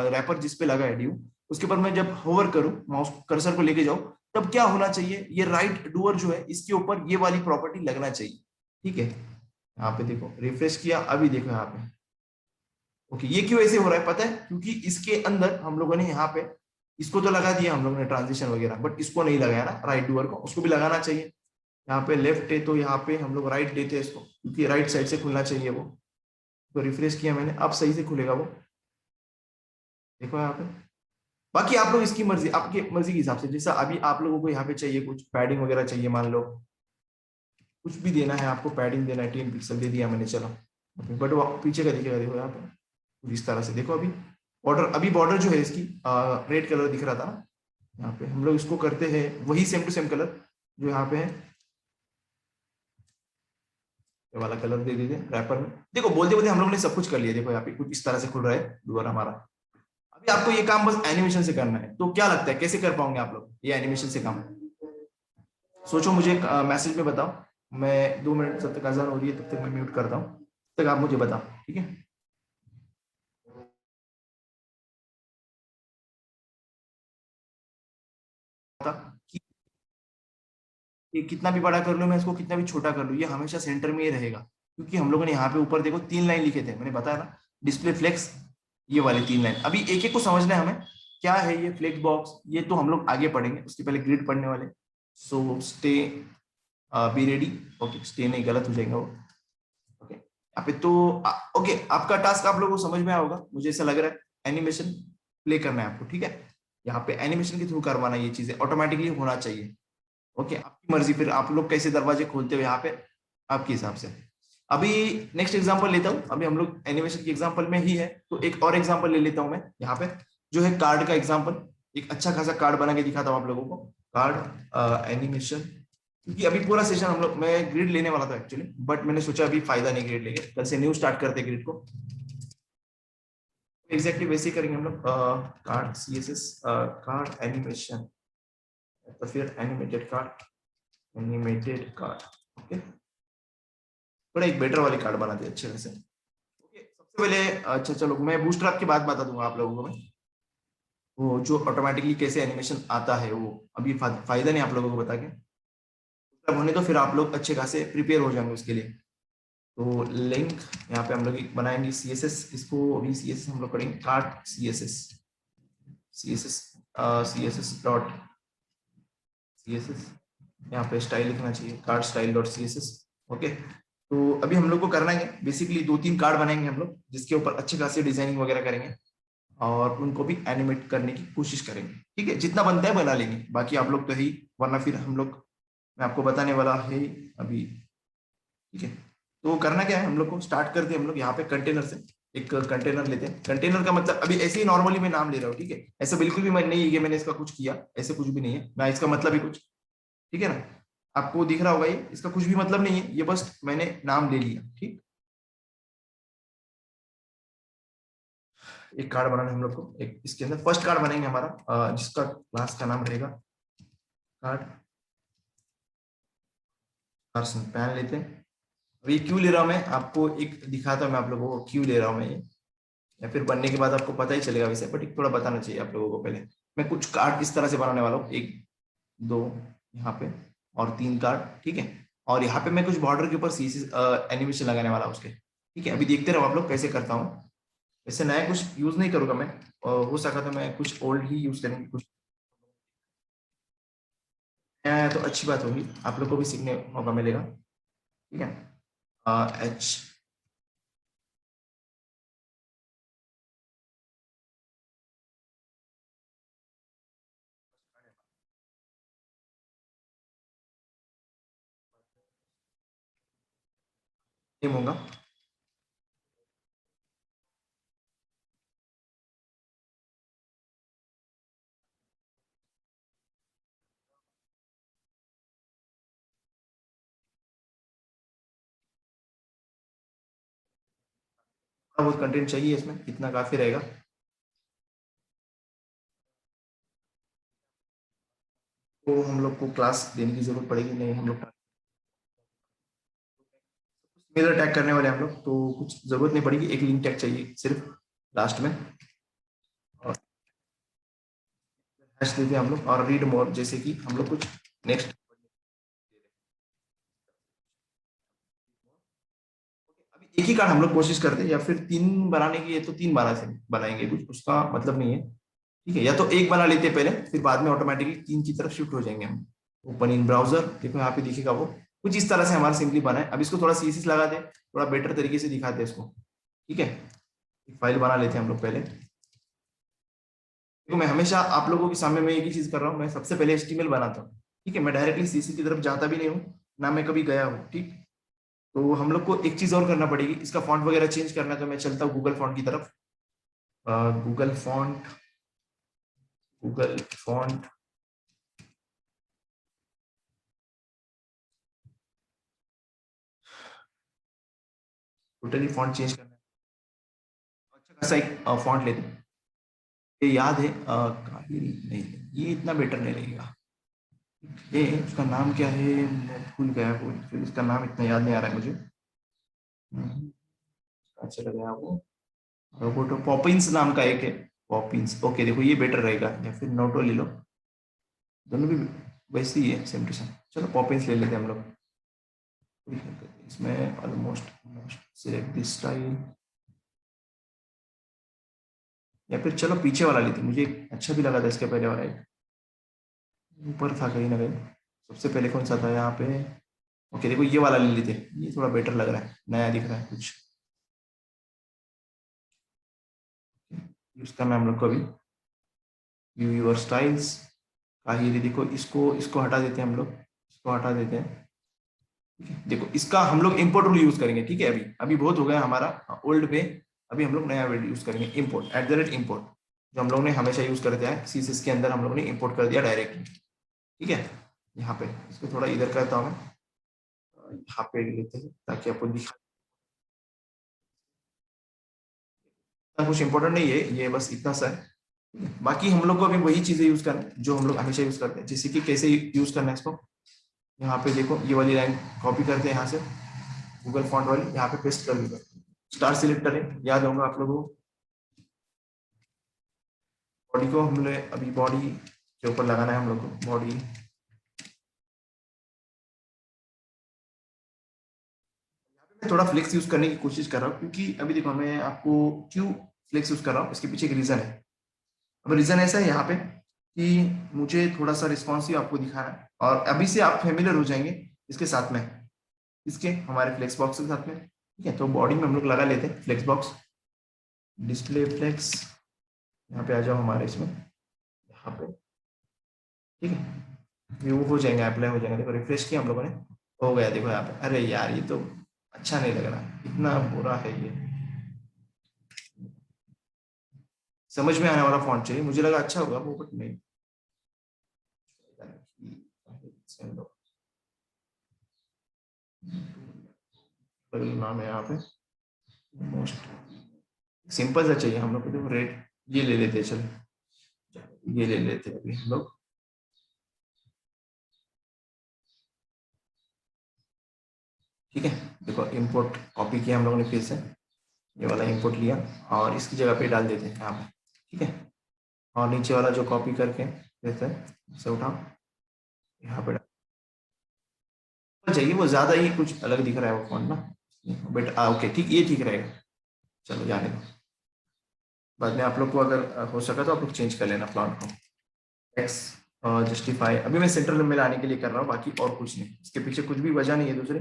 रैपर जिस पे लगा है ड्यू, उसके ऊपर मैं जब होवर करूं, माउस कर्सर को लेके जाऊं, तब क्या होना चाहिए, ये राइट डूअर जो है इसके ऊपर ये वाली प्रॉपर्टी लगना चाहिए, ठीक है। यहाँ पे देखो रिफ्रेश किया, अभी देखो यहाँ पे ओके, ये क्यों ऐसे हो रहा है पता है, क्योंकि इसके अंदर हम लोगों ने यहाँ पे इसको तो लगा दिया हम लोगों ने ट्रांजिशन वगैरह, बट इसको नहीं लगाया ना राइट डूअर को, उसको भी लगाना चाहिए। यहाँ पे लेफ्ट है तो यहाँ पे हम लोग राइट देते हैं इसको, क्योंकि राइट साइड से खुलना चाहिए वो। तो रिफ्रेश किया मैंने, अब सही से खुलेगा वो, देखो यहाँ पे। बाकी आप लोग इसकी मर्जी, आपकी मर्जी के हिसाब से, जैसा अभी आप लोगों को यहाँ पे चाहिए कुछ पैडिंग वगैरह चाहिए, मान लो कुछ भी देना है आपको, पैडिंग देना है 10 पिक्सल दे दिया मैंने, चलो। बट वो पीछे का दिखेगा, देखो यहाँ पे कुछ इस तरह से, देखो अभी बॉर्डर, अभी बॉर्डर जो है इसकी रेड कलर दिख रहा था ना, यहाँ पे हम लोग इसको करते हैं वही सेम टू सेम कलर जो यहाँ पे है, ये वाला कलर दे दीजिए रैपर में। देखो बोलते बोलते हम लोग ने सब कुछ कर लिया, देखो यहाँ पे कुछ इस तरह से खुल रहा है डूअर हमारा। अभी आपको ये काम बस एनिमेशन से करना है, तो क्या लगता है कैसे कर पाओगे आप लोग ये एनिमेशन से काम, सोचो, मुझे मैसेज में बताओ। मैं 2 मिनट, जब तक अजान हो रही है तब तक मैं म्यूट करता हूँ, तब तक आप मुझे बताओ, ठीक है। कि ये कितना भी बड़ा कर लूं मैं इसको, कितना भी छोटा कर लूं, ये हमेशा सेंटर में ही रहेगा, क्योंकि हम लोगों ने यहाँ पे ऊपर देखो 3 लाइन लिखे थे, मैंने बताया ना, डिस्प्ले फ्लेक्स, ये वाले 3 लाइन। अभी एक एक को समझना है हमें, क्या है ये फ्लेक्स बॉक्स, ये तो हम लोग आगे पढ़ेंगे, उसके पहले ग्रिड पढ़ने वाले। So stay be ready, okay, stay नहीं गलत हो जाएगा वो, ओके। यहाँ पे तो ओके, आपका टास्क आप लोगों को समझ में आया होगा, मुझे ऐसा लग रहा है, एनिमेशन प्ले करना है आपको, ठीक है। यहाँ पे एनिमेशन के थ्रू करवाना, ये चीजें ऑटोमेटिकली होना चाहिए, ओके। आपकी मर्जी, फिर आप लोग कैसे दरवाजे खोलते हो यहाँ पे, आपके हिसाब से। अभी नेक्स्ट एग्जांपल लेता हूँ, अभी हम लोग एनिमेशन के एग्जांपल में ही है, तो एक और एग्जांपल ले लेता हूँ मैं यहाँ पे, जो है कार्ड का एग्जांपल। एक अच्छा खासा कार्ड बना के दिखाता हूँ आप लोगों को, कार्ड एनिमेशन, क्योंकि अभी पूरा सेशन हम लोग, मैं ग्रिड लेने वाला था एक्चुअली, बट मैंने सोचा अभी फायदा नहीं ग्रिड लेके, कल से न्यू स्टार्ट करते ग्रिड को। एग्जैक्टली वैसे ही करेंगे हम लोग, कार्ड सीएसएस, कार्ड एनिमेशन, तो फिर animated card, animated card, okay. थोड़ा एक बेटर वाले कार्ड बनाते हैं अच्छे वैसे, ओके। सबसे पहले अच्छा चलो, मैं बूस्टरअप की बात बता दूंगा आप लोगों को मैं, वो जो ऑटोमेटिकली कैसे एनिमेशन आता है वो, अभी फायदा नहीं आप लोगों को बता के, तब होने तो फिर आप लोग अच्छे खासे प्रिपेयर हो जाएंगे उसके लिए। तो लिंक यहाँ पे हम लोग बनाएंगे सीएसएस, इसको अभी सीएसएस हम लोग करेंगे, card CSS, CSS CSS dot CSS, यहाँ पे स्टाइल लिखना चाहिए, card style dot CSS, okay. तो अभी हम लोग को करना है बेसिकली 2-3 कार्ड बनाएंगे हम लोग, जिसके ऊपर अच्छे खासे डिजाइनिंग वगैरह करेंगे, और उनको भी एनिमेट करने की कोशिश करेंगे, ठीक है, जितना बनता है बना लेंगे, बाकी आप लोग तो ही, वरना फिर हम लोग, मैं आपको बताने वाला है अभी, ठीक है। तो करना क्या है, हम लोग को स्टार्ट करते हैं हम लोग यहाँ पे कंटेनर से, एक कंटेनर लेते हैं। कंटेनर का मतलब अभी ऐसे ही नॉर्मली मैं नाम ले रहा हूँ, ठीक है, ऐसा बिल्कुल भी मैं नहीं है कि मैंने इसका कुछ किया, ऐसे कुछ भी नहीं है ना, इसका मतलब ही कुछ, ठीक है ना, आपको दिख रहा होगा ये, इसका कुछ भी मतलब नहीं है, ये बस मैंने नाम ले लिया, ठीक। एक कार्ड बनाना है हम लोग को, एक इसके अंदर फर्स्ट कार्ड बनेंगे हमारा, जिसका क्लास का नाम रहेगा कार्ड पैन लेते हैं। अब ये क्यों ले रहा हूँ मैं आपको एक दिखाता हूँ, मैं आप लोगों को क्यों ले रहा हूँ मैं ये, या फिर बनने के बाद आपको पता ही चलेगा वैसे, बट एक थोड़ा बताना चाहिए आप लोगों को पहले। मैं कुछ कार्ड इस तरह से बनाने वाला हूँ, एक दो यहाँ पे और तीन कार्ड, ठीक है। और यहाँ पे मैं कुछ बॉर्डर के ऊपर सीसी एनिमेशन लगाने वाला हूँ उसके, ठीक है। अभी देखते रहो आप लोग कैसे करता हूँ। वैसे नया कुछ यूज नहीं करूंगा मैं, हो सका तो मैं कुछ ओल्ड ही यूज करेंगे, कुछ नया है तो अच्छी बात होगी, आप लोग को भी सीखने का मौका मिलेगा, ठीक है। एच नेम होगा। थोड़ा बहुत कंटेंट चाहिए इसमें, इतना काफी रहेगा। तो हम लोग को क्लास देने की जरूरत पड़ेगी नहीं, हम लोग मेजर टैग करने वाले हैं हम लोग, तो कुछ जरूरत नहीं पड़ेगी, एक लिंक टैग चाहिए सिर्फ लास्ट में। और हैश देते हैं हम लोग, और रीड मोर, जैसे कि हम लोग कुछ नेक्स्ट। अभी एक ही कार्ड हम लोग कोशिश करते हैं, या फिर तीन बनाने की है तो तीन बना से बनाएंगे, कुछ उसका मतलब नहीं है, ठीक है। या तो एक बना लेते हैं पहले, फिर बाद में ऑटोमेटिकली तीन की तरफ शिफ्ट हो जाएंगे हम। ओपन इन ब्राउजर, देखो यहाँ पे दिखेगा वो, कुछ इस तरह से हमारा सिंपली बना है। अब इसको थोड़ा सीएसएस लगा दे, थोड़ा बेटर तरीके से दिखाते हैं इसको, ठीक है। एक फाइल बना लेते हैं हम लोग पहले। देखो मैं हमेशा आप लोगों के सामने मैं एक ही चीज कर रहा हूँ, मैं सबसे पहले एचटीएमएल बनाता हूँ, ठीक है। मैं डायरेक्टली सीसी की तरफ जाता भी नहीं हूँ, ना मैं कभी गया हूँ, ठीक। तो हम लोग को एक चीज और करना पड़ेगी, इसका फॉन्ट वगैरह चेंज करना है, तो मैं चलता हूँ गूगल फॉन्ट की तरफ। Google font, Google font, totally font change करना है। अच्छा खासा एक फॉन्ट लेते हैं, ये याद है काहिल नहीं, ये इतना बेटर नहीं लगेगा। ये उसका नाम क्या है, मैं भूल गया, भूल फिर इसका नाम इतना याद नहीं आ रहा है मुझे। अच्छा लग रहा है वो, रोबोटो पॉपिंस नाम का एक है, पॉपिंस, ओके। देखो ये बेटर रहेगा, या फिर नोटो ले लो, दोनों भी वैसे ही है, सेम टू सेम। चलो पॉपिंस ले लेते हैं हम लोग, इसमें ऑलमोस्ट सिलेक्ट दिस स्टाइल, या फिर चलो पीछे वाला लेते हैं, मुझे एक अच्छा भी लगा था इसके पहले वाला एक, ऊपर था कहीं ना कहीं। सबसे पहले कौन सा था यहाँ पे, ओके देखो ये वाला ले लेते हैं, ये थोड़ा बेटर लग रहा है, नया दिख रहा है कुछ। यूज करना है हम लोग को अभी, व्यू योर स्टाइल्स का ही, देखो इसको इसको हटा देते हैं हम लोग, इसको हटा देते हैं, ठीक है। देखो इसका हम लोग इम्पोर्ट रूल यूज करेंगे, ठीक है। अभी अभी बहुत हो गया हमारा ओल्ड पे, अभी हम लोग नया वर्ड यूज करेंगे, import at the rate import, जो हम लोग ने हमेशा यूज करते हैं सीएसएस के अंदर, हम लोग ने इम्पोर्ट कर दिया डायरेक्टली, ठीक है। यहाँ पे इसको थोड़ा इधर करता हूँ मैं, यहाँ पे लेते हैं ताकि आपको दिखा, कुछ इंपॉर्टेंट नहीं है ये, बस इतना सा है। बाकी हम लोग को अभी वही चीजें यूज करना है जो हम लोग हमेशा यूज करते हैं, जैसे कि कैसे यूज करना है इसको। यहाँ पे देखो ये वाली लाइन कॉपी करते हैं यहाँ से, गूगल फॉन्ट वाली यहाँ पे पेस्ट कर देते हैं, स्टार सिलेक्टर है, याद होगा आप लोगों को। बॉडी को हमने अभी बॉडी के ऊपर लगाना है हम लोग को, बॉडी। मैं थोड़ा फ्लेक्स यूज करने की कोशिश कर रहा हूँ, क्योंकि अभी देखो मैं आपको क्यों फ्लेक्स यूज कर रहा हूँ, इसके पीछे एक रीजन है। अब रीजन ऐसा है यहाँ पे कि मुझे थोड़ा सा रिस्पॉन्सिव आपको दिखाना है, और अभी से आप फेमिलियर हो जाएंगे इसके साथ में, इसके हमारे फ्लेक्स बॉक्स के साथ में, ठीक है। तो बॉडी में हम लोग लगा लेते हैं फ्लेक्स बॉक्स, डिस्प्ले फ्लेक्स, यहाँ पे आ जाओ हमारे इसमें, यहाँ पे, ठीक है। ये वो हो जाएंगे, अप्लाई हो जाएंगे, देखो रिफ्रेश किया हम लोगों ने, हो गया देखो यहाँ पे। अरे यार ये तो अच्छा नहीं लग रहा, इतना बुरा है ये, समझ में आने वाला फॉन्ट चाहिए, मुझे लगा अच्छा होगा वो, बट नहीं। नाम है यहाँ पे, मोस्ट सिंपल सा चाहिए हम लोग को, देखो रेट ये ले लेते हैं, चलो ये ले लेते हैं अभी हम लोग। ठीक है, देखो इंपोर्ट कॉपी किया हम लोगों ने, फिर से ये वाला इंपोर्ट लिया और इसकी जगह पे डाल देते हैं यहाँ पे। ठीक है, और नीचे वाला जो कॉपी करके देते हैं इसे उठाओ यहाँ पे चाहिए, वो ज्यादा ही कुछ अलग दिख रहा है वो फॉन्ट ना, बट ओके ठीक, ये ठीक रहेगा। चलो जाने दो, बाद में आप लोग को अगर हो सका तो आप लोग चेंज कर लेना प्लॉट को। एक्स जस्टिफाई अभी मैं सेंट्रल में लाने के लिए कर रहा हूँ, बाकी और कुछ नहीं, इसके पीछे कुछ भी वजह नहीं है दूसरे।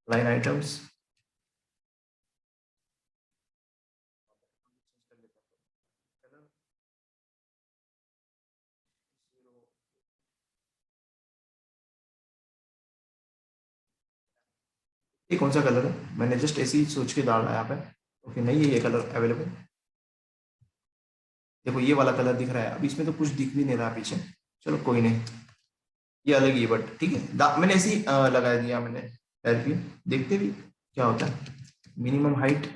लाइन आइटम्स ये कौन सा कलर है, मैंने जस्ट ऐसे ही सोच के डाला यहाँ पे। ओके नहीं है ये कलर अवेलेबल, देखो ये वाला कलर दिख रहा है, अब इसमें तो कुछ दिख भी नहीं रहा पीछे। चलो कोई नहीं, ये अलग ही है, बट ठीक है मैंने ऐसे ही लगा दिया मैंने एलपी, देखते भी क्या होता है। मिनिमम हाइट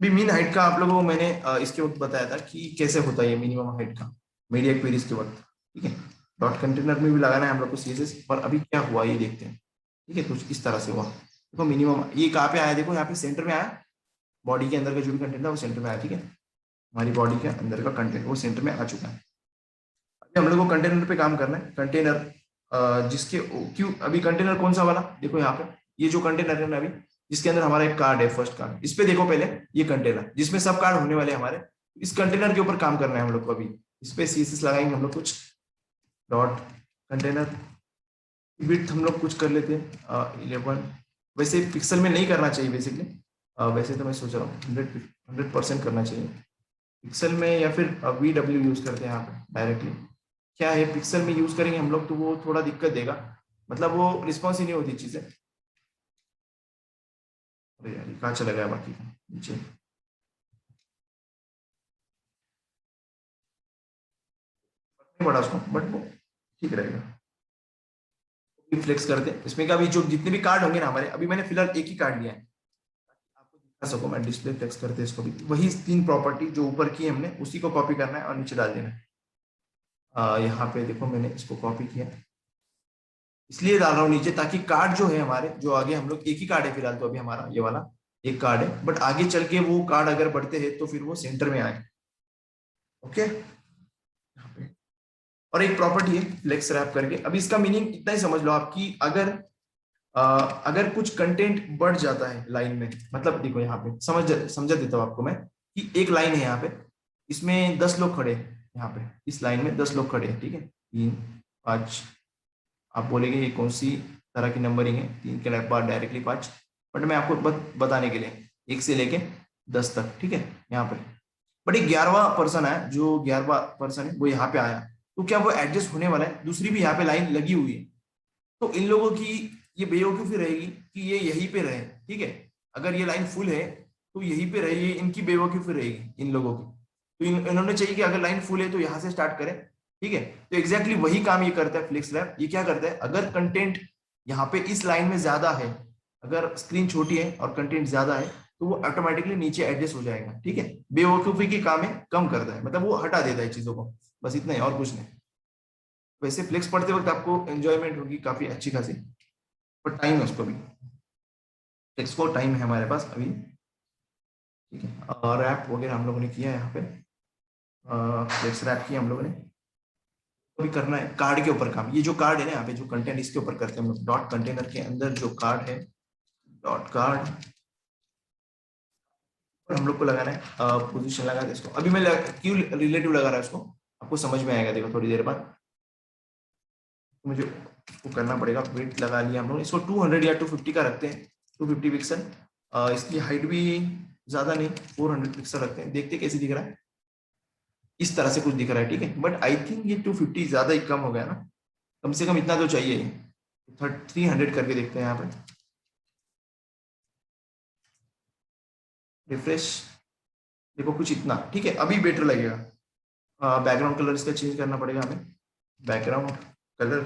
भी, मीन हाइट का आप लोगों को मैंने इसके वक्त बताया था कि कैसे होता है ये मिनिमम हाइट का मीडिया क्वेरीज के वक्त। ठीक है, डॉट कंटेनर में भी लगाना है हम लोग को सीएसएस, पर अभी क्या हुआ ये देखते हैं। ठीक है, कुछ इस तरह से हुआ, देखो मिनिमम ये कहाँ पे आया, देखो यहाँ पे सेंटर में आया, बॉडी के अंदर का जो भी कंटेंट था वो सेंटर में आया। ठीक है, हमारी बॉडी के अंदर का कंटेंट वो सेंटर में आ चुका है। अभी हम लोग को कंटेनर पे काम करना है, कंटेनर जिसके क्यों अभी कंटेनर कौन सा वाला, देखो यहाँ पे ये जो कंटेनर है ना अभी, जिसके अंदर हमारा एक कार्ड है, फर्स्ट कार्ड, इस पे देखो पहले, ये कंटेनर जिसमें सब कार्ड होने वाले हमारे, इस कंटेनर के ऊपर काम करना है हम लोग को। अभी इस पे सीएसएस लगाएंगे हम लोग कुछ, डॉट कंटेनर विड्थ हम लोग कुछ कर लेते हैं 11, वैसे पिक्सल में नहीं करना चाहिए बेसिकली, वैसे तो मैं सोच रहा हूँ 100% करना चाहिए पिक्सल में, या फिर VW यूज करते हैं यहाँ पे डायरेक्टली। क्या है पिक्सल में यूज करेंगे हम लोग तो वो थोड़ा दिक्कत देगा, मतलब वो रिस्पॉन्स ही नहीं होती चीजें। अरे यार ये कहाँ चला गया बाकी का नीचे, नहीं पड़ा उसको, बट वो ठीक रहेगा। फ्लेक्स करते हैं इसमें का भी, जो जितने भी कार्ड होंगे ना हमारे, अभी मैंने फिलहाल एक ही कार्ड लिया है, आपको दिखा सको मैं, डिस्प्ले फ्लेक्स करते हैं इसको भी, वही 3 प्रॉपर्टी जो ऊपर की हमने उसी को कॉपी करना है और नीचे डाल देना है। यहाँ पे देखो मैंने इसको कॉपी किया, इसलिए डाल रहा हूँ नीचे ताकि कार्ड जो है हमारे, जो आगे हम लोग एक ही कार्ड है फिलहाल तो अभी हमारा ये वाला एक कार्ड है, बट आगे चल के वो कार्ड अगर बढ़ते हैं तो फिर वो सेंटर में आए। ओके, यहाँ पे और एक प्रॉपर्टी है फ्लेक्स रैप करके, अभी इसका मीनिंग इतना ही समझ लो आपकी, अगर अगर कुछ कंटेंट बढ़ जाता है लाइन में, मतलब देखो यहाँ पे समझा देता हूँ आपको मैं, कि एक लाइन है यहाँ पे, इसमें 10 लोग खड़े हैं, यहाँ पे इस लाइन में 10 लोग खड़े हैं। ठीक है, 3 5, आप बोलेंगे ये कौन सी तरह की नंबरिंग है, 3 के बाद डायरेक्टली 5, बट मैं आपको बताने के लिए 1 से लेके 10 तक। ठीक है, यहाँ पे बट एक 11वां पर्सन है, जो 11वां पर्सन है वो यहाँ पे आया, तो क्या वो एडजस्ट होने वाला है, दूसरी भी यहाँ पे लाइन लगी हुई है, तो इन लोगों की ये बेवकूफी रहेगी कि ये यहीं पे रहे। ठीक है, अगर ये लाइन फुल है तो यहीं पे रहे, ये इनकी बेवकूफी रहेगी इन लोगों की, तो इन्होंने चाहिए कि अगर लाइन फुल है तो यहाँ से स्टार्ट करें। ठीक है, तो एग्जैक्टली वही काम ये करता है फ्लिक्स लैब, ये क्या करता है, अगर कंटेंट यहाँ पे इस लाइन में ज्यादा है, अगर स्क्रीन छोटी है और कंटेंट ज्यादा है, तो वो ऑटोमेटिकली नीचे एडजस्ट हो जाएगा। ठीक है, बेवकूफी की काम है, कम करता है, मतलब वो हटा देता है चीजों को, बस इतना ही और कुछ नहीं। वैसे फ्लेक्स पढ़ते वक्त आपको एंजॉयमेंट होगी काफी अच्छी खासी, पर टाइम है उसको भी, फ्लेक्स को टाइम है हमारे पास अभी। ठीक है, और रैप वगैरह हम लोगों ने किया है यहाँ पे, फ्लेक्स रैप किया हम लोगों ने, अभी करना है कार्ड के ऊपर काम, ये जो कार्ड है ना यहाँ पे जो कंटेंट, इसके ऊपर करते हैं हम लोग, डॉट कंटेनर के अंदर जो कार्ड है, डॉट कार्ड पर हम लोग को लगाना है पोजीशन लगा दे इसको, अभी मैं क्यों रिलेटिव लगा रहा है उसको, आपको समझ में आएगा देखो थोड़ी देर बाद, मुझे उसको करना पड़ेगा। वेट लगा लिया हम लोग, इसको 200 या 250 का रखते हैं, 250 पिक्सल, इसकी हाइट भी ज्यादा नहीं, 400 पिक्सल रखते हैं, देखते कैसे दिख रहा है, इस तरह से कुछ दिख रहा है। ठीक है, बट आई थिंक ये 250 ज्यादा ही कम हो गया ना, कम से कम इतना तो चाहिए, 300 करके देखते हैं यहाँ पे, रिफ्रेश, देखो कुछ इतना। ठीक है, अभी बेटर लगेगा। बैकग्राउंड कलर इसका चेंज करना पड़ेगा हमें, बैकग्राउंड कलर,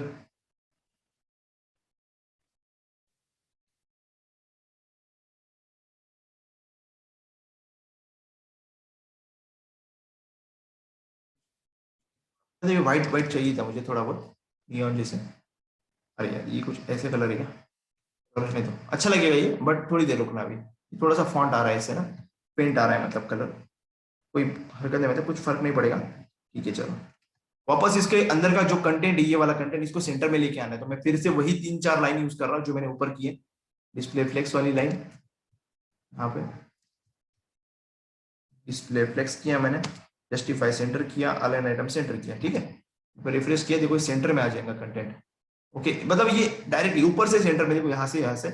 व्हाइट व्हाइट चाहिए था मुझे थोड़ा बहुत, नियॉन जैसे। अरे यार ये कुछ ऐसे कलर है क्या, रहने दो, अच्छा लगेगा ये, बट थोड़ी देर रुकना अभी। थोड़ा सा फॉन्ट आ रहा है इससे ना, पेंट आ रहा है मतलब कलर, कोई हरकत नहीं, मतलब कुछ फर्क नहीं पड़ेगा। ठीक है चलो, वापस इसके अंदर का जो कंटेंट है, ये वाला कंटेंट इसको सेंटर में लेके आना है, तो मैं फिर से वही 3-4 लाइन यूज कर रहा हूँ जो मैंने ऊपर की है। डिस्प्ले फ्लेक्स वाली लाइन, यहाँ पे डिस्प्ले फ्लेक्स किया मैंने, जस्टिफाई सेंटर किया, अलाइन आइटम सेंटर किया, ठीक है। रिफ्रेश किया, देखो सेंटर में आ जाएगा कंटेंट। ओके, मतलब ये डायरेक्टली ऊपर से सेंटर में, देखो यहाँ से यहाँ से।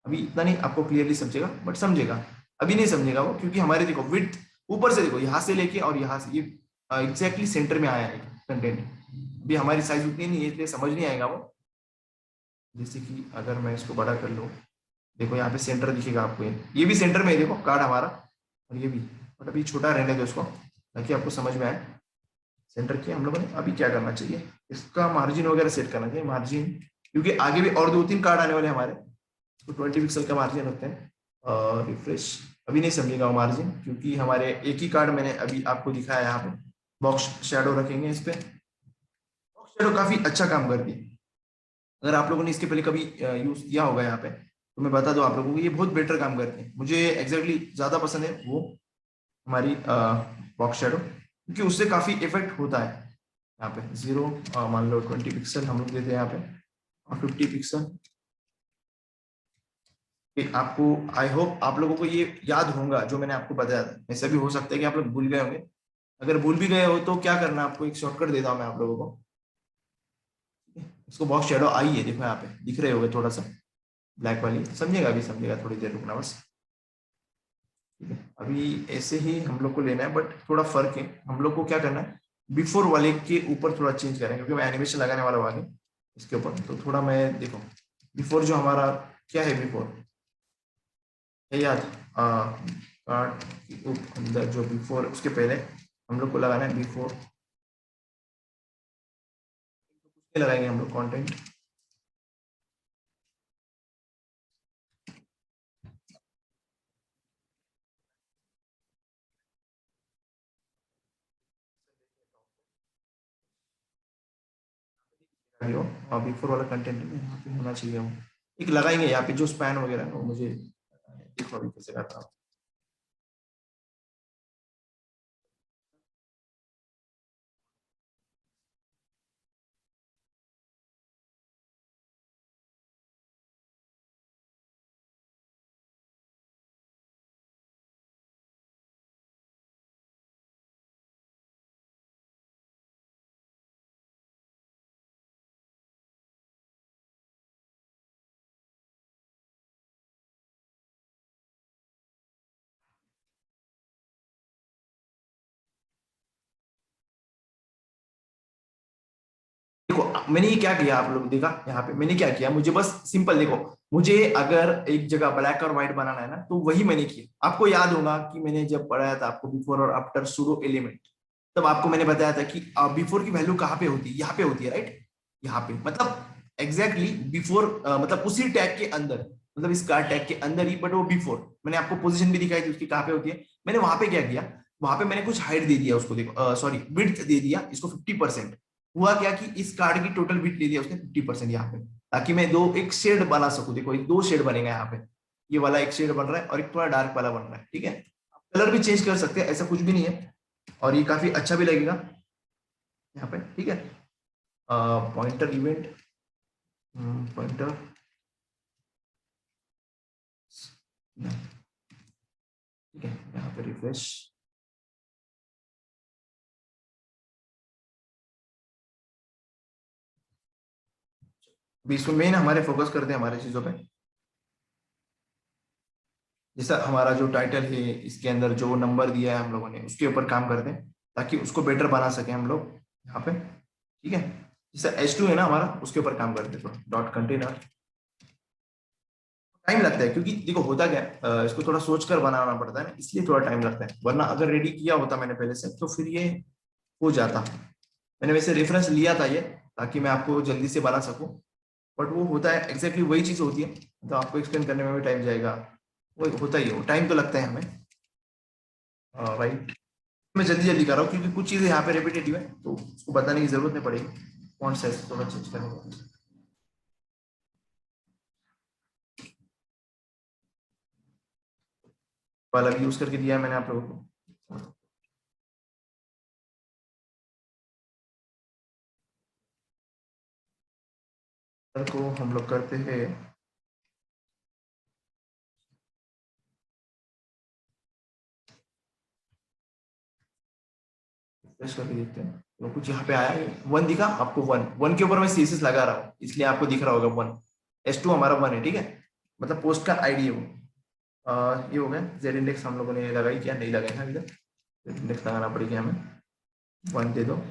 अभी इतना नहीं आपको क्लियरली समझेगा, बट समझेगा। अभी नहीं समझेगा वो, क्योंकि हमारे देखो विड्थ ऊपर से, देखो यहाँ से लेके और यहाँ से ये एग्जैक्टली सेंटर में आया है कंटेंट। अभी हमारी साइज उतनी नहीं है, इसलिए समझ नहीं आएगा वो। जैसे कि अगर मैं इसको बड़ा कर लूँ, देखो यहाँ पे सेंटर दिखेगा आपको, ये भी सेंटर में है, देखो कार्ड हमारा, और ये भी। बट अभी छोटा रहने दो इसको, ताकि आपको समझ में आए। सेंटर किया हम लोगों ने, अभी क्या करना चाहिए, इसका मार्जिन वगैरह सेट करना चाहिए, मार्जिन, क्योंकि आगे भी और 2-3 कार्ड आने वाले हमारे, तो 20 पिक्सल का मार्जिन रखते हैं। और रिफ्रेश, अभी नहीं समझेगा वो मार्जिन, क्योंकि हमारे एक ही कार्ड मैंने अभी आपको दिखाया यहाँ पे। बॉक्स शेडो रखेंगे इस पे, बॉक्स शेडो काफी अच्छा काम करती है। अगर आप लोगों ने इसके पहले कभी यूज किया होगा यहाँ पे, तो मैं बता दूं आप लोगों को, ये बहुत बेटर काम करती है। मुझे एग्जैक्टली ज्यादा पसंद है वो हमारी बॉक्स शेडो, क्योंकि उससे काफी इफेक्ट होता है। यहाँ पे 0, मान लो 20 पिक्सल हम लोग देते हैं यहाँ पे, और 50 पिक्सल। आपको, आई होप आप लोगों को ये याद होगा जो मैंने आपको बताया था। ऐसा भी हो सकता है कि आप लोग भूल गए होंगे। अगर भूल भी गए हो तो क्या करना है आपको, एक शॉर्टकट देता हूँ मैं आप लोगों को। इसको बॉक्स शेडो आई है, देखो यहाँ पे दिख रहे होगे थोड़ा सा, ब्लैक वाली, समझेगा, अभी समझेगा, थोड़ी देर रुकना बस। ठीक है, अभी ऐसे ही हम लोग को लेना है, बट थोड़ा फर्क है। हम लोग को क्या करना है, बिफोर वाले के ऊपर थोड़ा चेंज करेंगे, क्योंकि मैं एनिमेशन लगाने वाला हूँ आगे इसके ऊपर। तो थोड़ा मैं देखो, बिफोर जो हमारा क्या है, बिफोर है याद, कार्ड के अंदर जो बिफोर, उसके पहले हम लोग को लगाना है बिफोर, लगाएंगे हम लोग कंटेंट। और बिफोर वाला कंटेंट यहाँ पे होना चाहिए, वो एक लगाएंगे यहाँ पे जो स्पैन वगैरह है, वो मुझे देखो अभी कैसे करता हूँ। देखो मैंने ये क्या किया, आप लोग देखा यहाँ पे मैंने क्या किया, मुझे बस सिंपल देखो, मुझे अगर एक जगह ब्लैक और व्हाइट बनाना है ना, तो वही मैंने किया। आपको याद होगा कि मैंने जब पढ़ाया था आपको बिफोर और आफ्टर सूडो एलिमेंट, तब आपको मैंने बताया था कि बिफोर की वैल्यू कहाँ पे होती है, यहाँ पे होती है, राइट। यहाँ पे मतलब एग्जैक्टली बिफोर, मतलब उसी टैग के अंदर, मतलब इस कार टैग के अंदर ही, बट वो बिफोर। मैंने आपको पोजीशन भी दिखाई थी उसकी कहाँ पे होती है। मैंने वहां पे क्या किया, वहां पे मैंने कुछ हाइट दे दिया उसको, देखो सॉरी विड्थ दे दिया इसको 50%। हुआ क्या कि इस कार्ड की टोटल विड्थ ले लिया उसने 50% यहाँ पे, ताकि मैं दो एक शेड बना सकूं। देखो ये दो शेड बनेगा यहाँ पे, ये वाला एक शेड बन रहा है और एक थोड़ा डार्क वाला बन रहा है, ठीक है। कलर भी चेंज कर सकते हैं, ऐसा कुछ भी नहीं है, और ये काफी अच्छा भी लगेगा यहाँ पे, ठीक है। पॉइंटर इवेंट, पॉइंटर, ठीक है, यहाँ पे रिफ्रेश। इसमें मेन हमारे फोकस करते हैं हमारे चीजों पे, जैसा हमारा जो टाइटल है, इसके अंदर जो नंबर दिया है हम लोगों ने, उसके ऊपर काम करते हैं, ताकि उसको बेटर बना सके हम लोग यहाँ पे, ठीक है। जैसा H2 है ना हमारा, उसके ऊपर काम करते हैं थोड़ा, डॉट कंटेनर। टाइम लगता है, क्योंकि देखो होता क्या है, इसको थोड़ा सोच कर बनाना पड़ता है ना, इसलिए थोड़ा टाइम लगता है। वरना अगर रेडी किया होता मैंने पहले से, तो फिर ये हो जाता। मैंने वैसे रेफरेंस लिया था ये, ताकि मैं आपको जल्दी से बना सकूं, बट वो होता है एग्जैक्टली वही चीज होती है, तो आपको एक्सप्लेन करने में भी टाइम जाएगा। वो होता ही है, टाइम तो लगता है हमें, राइट। मैं जल्दी जल्दी कर रहा हूँ, क्योंकि कुछ चीजें यहाँ पे रिपीटेटिव है, तो उसको बताने की जरूरत नहीं पड़ेगी। फॉन्ट साइज थोड़ा चेंज करने वाला भी यूज करके दिया है मैंने आप लोगों को। को हम लोग करते हैं रिफ्रेश करके देखते हैं तो कुछ यहाँ पे आया है। 1 दिखा आपको, 1 1 के ऊपर मैं सीएसएस लगा रहा हूँ इसलिए आपको दिख रहा होगा 1। S2 हमारा 1 है, ठीक है, मतलब पोस्ट का आईडी है वो। ये हो गया। जेड इंडेक्स हम लोगों ने लगाई क्या, नहीं लगाया अभी तक, जेड इंडेक्स लगाना पड़ेगा हमें। 1 दे दो।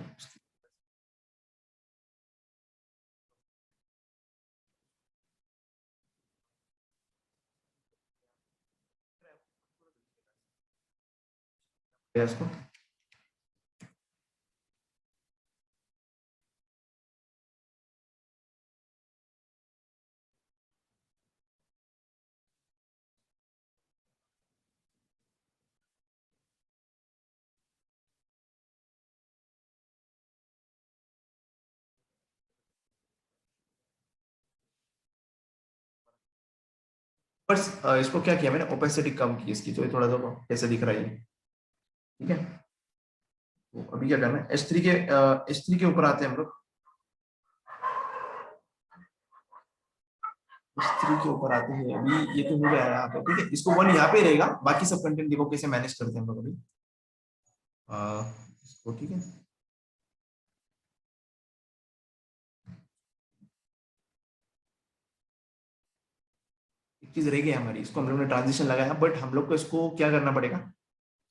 इसको बस इसको क्या किया मैंने, ओपेसिटी कम की इसकी, तो ये थोड़ा सा कैसे दिख रहा है ये, ठीक है। तो अभी क्या करना है, S3 के ऊपर आते हैं हम लोग। S3 के ऊपर आते हैं अभी, ये तो हो गया है यहाँ पे, ठीक है। इसको 1 यहाँ पे रहेगा, बाकी सब कंटेंट देखो कैसे मैनेज करते हैं हम लोग अभी। इसको ठीक है, एक चीज रह गई हमारी, इसको हम लोग ने ट्रांजिशन लगाया, बट हम लोग को इसको क्या करना पड़ेगा,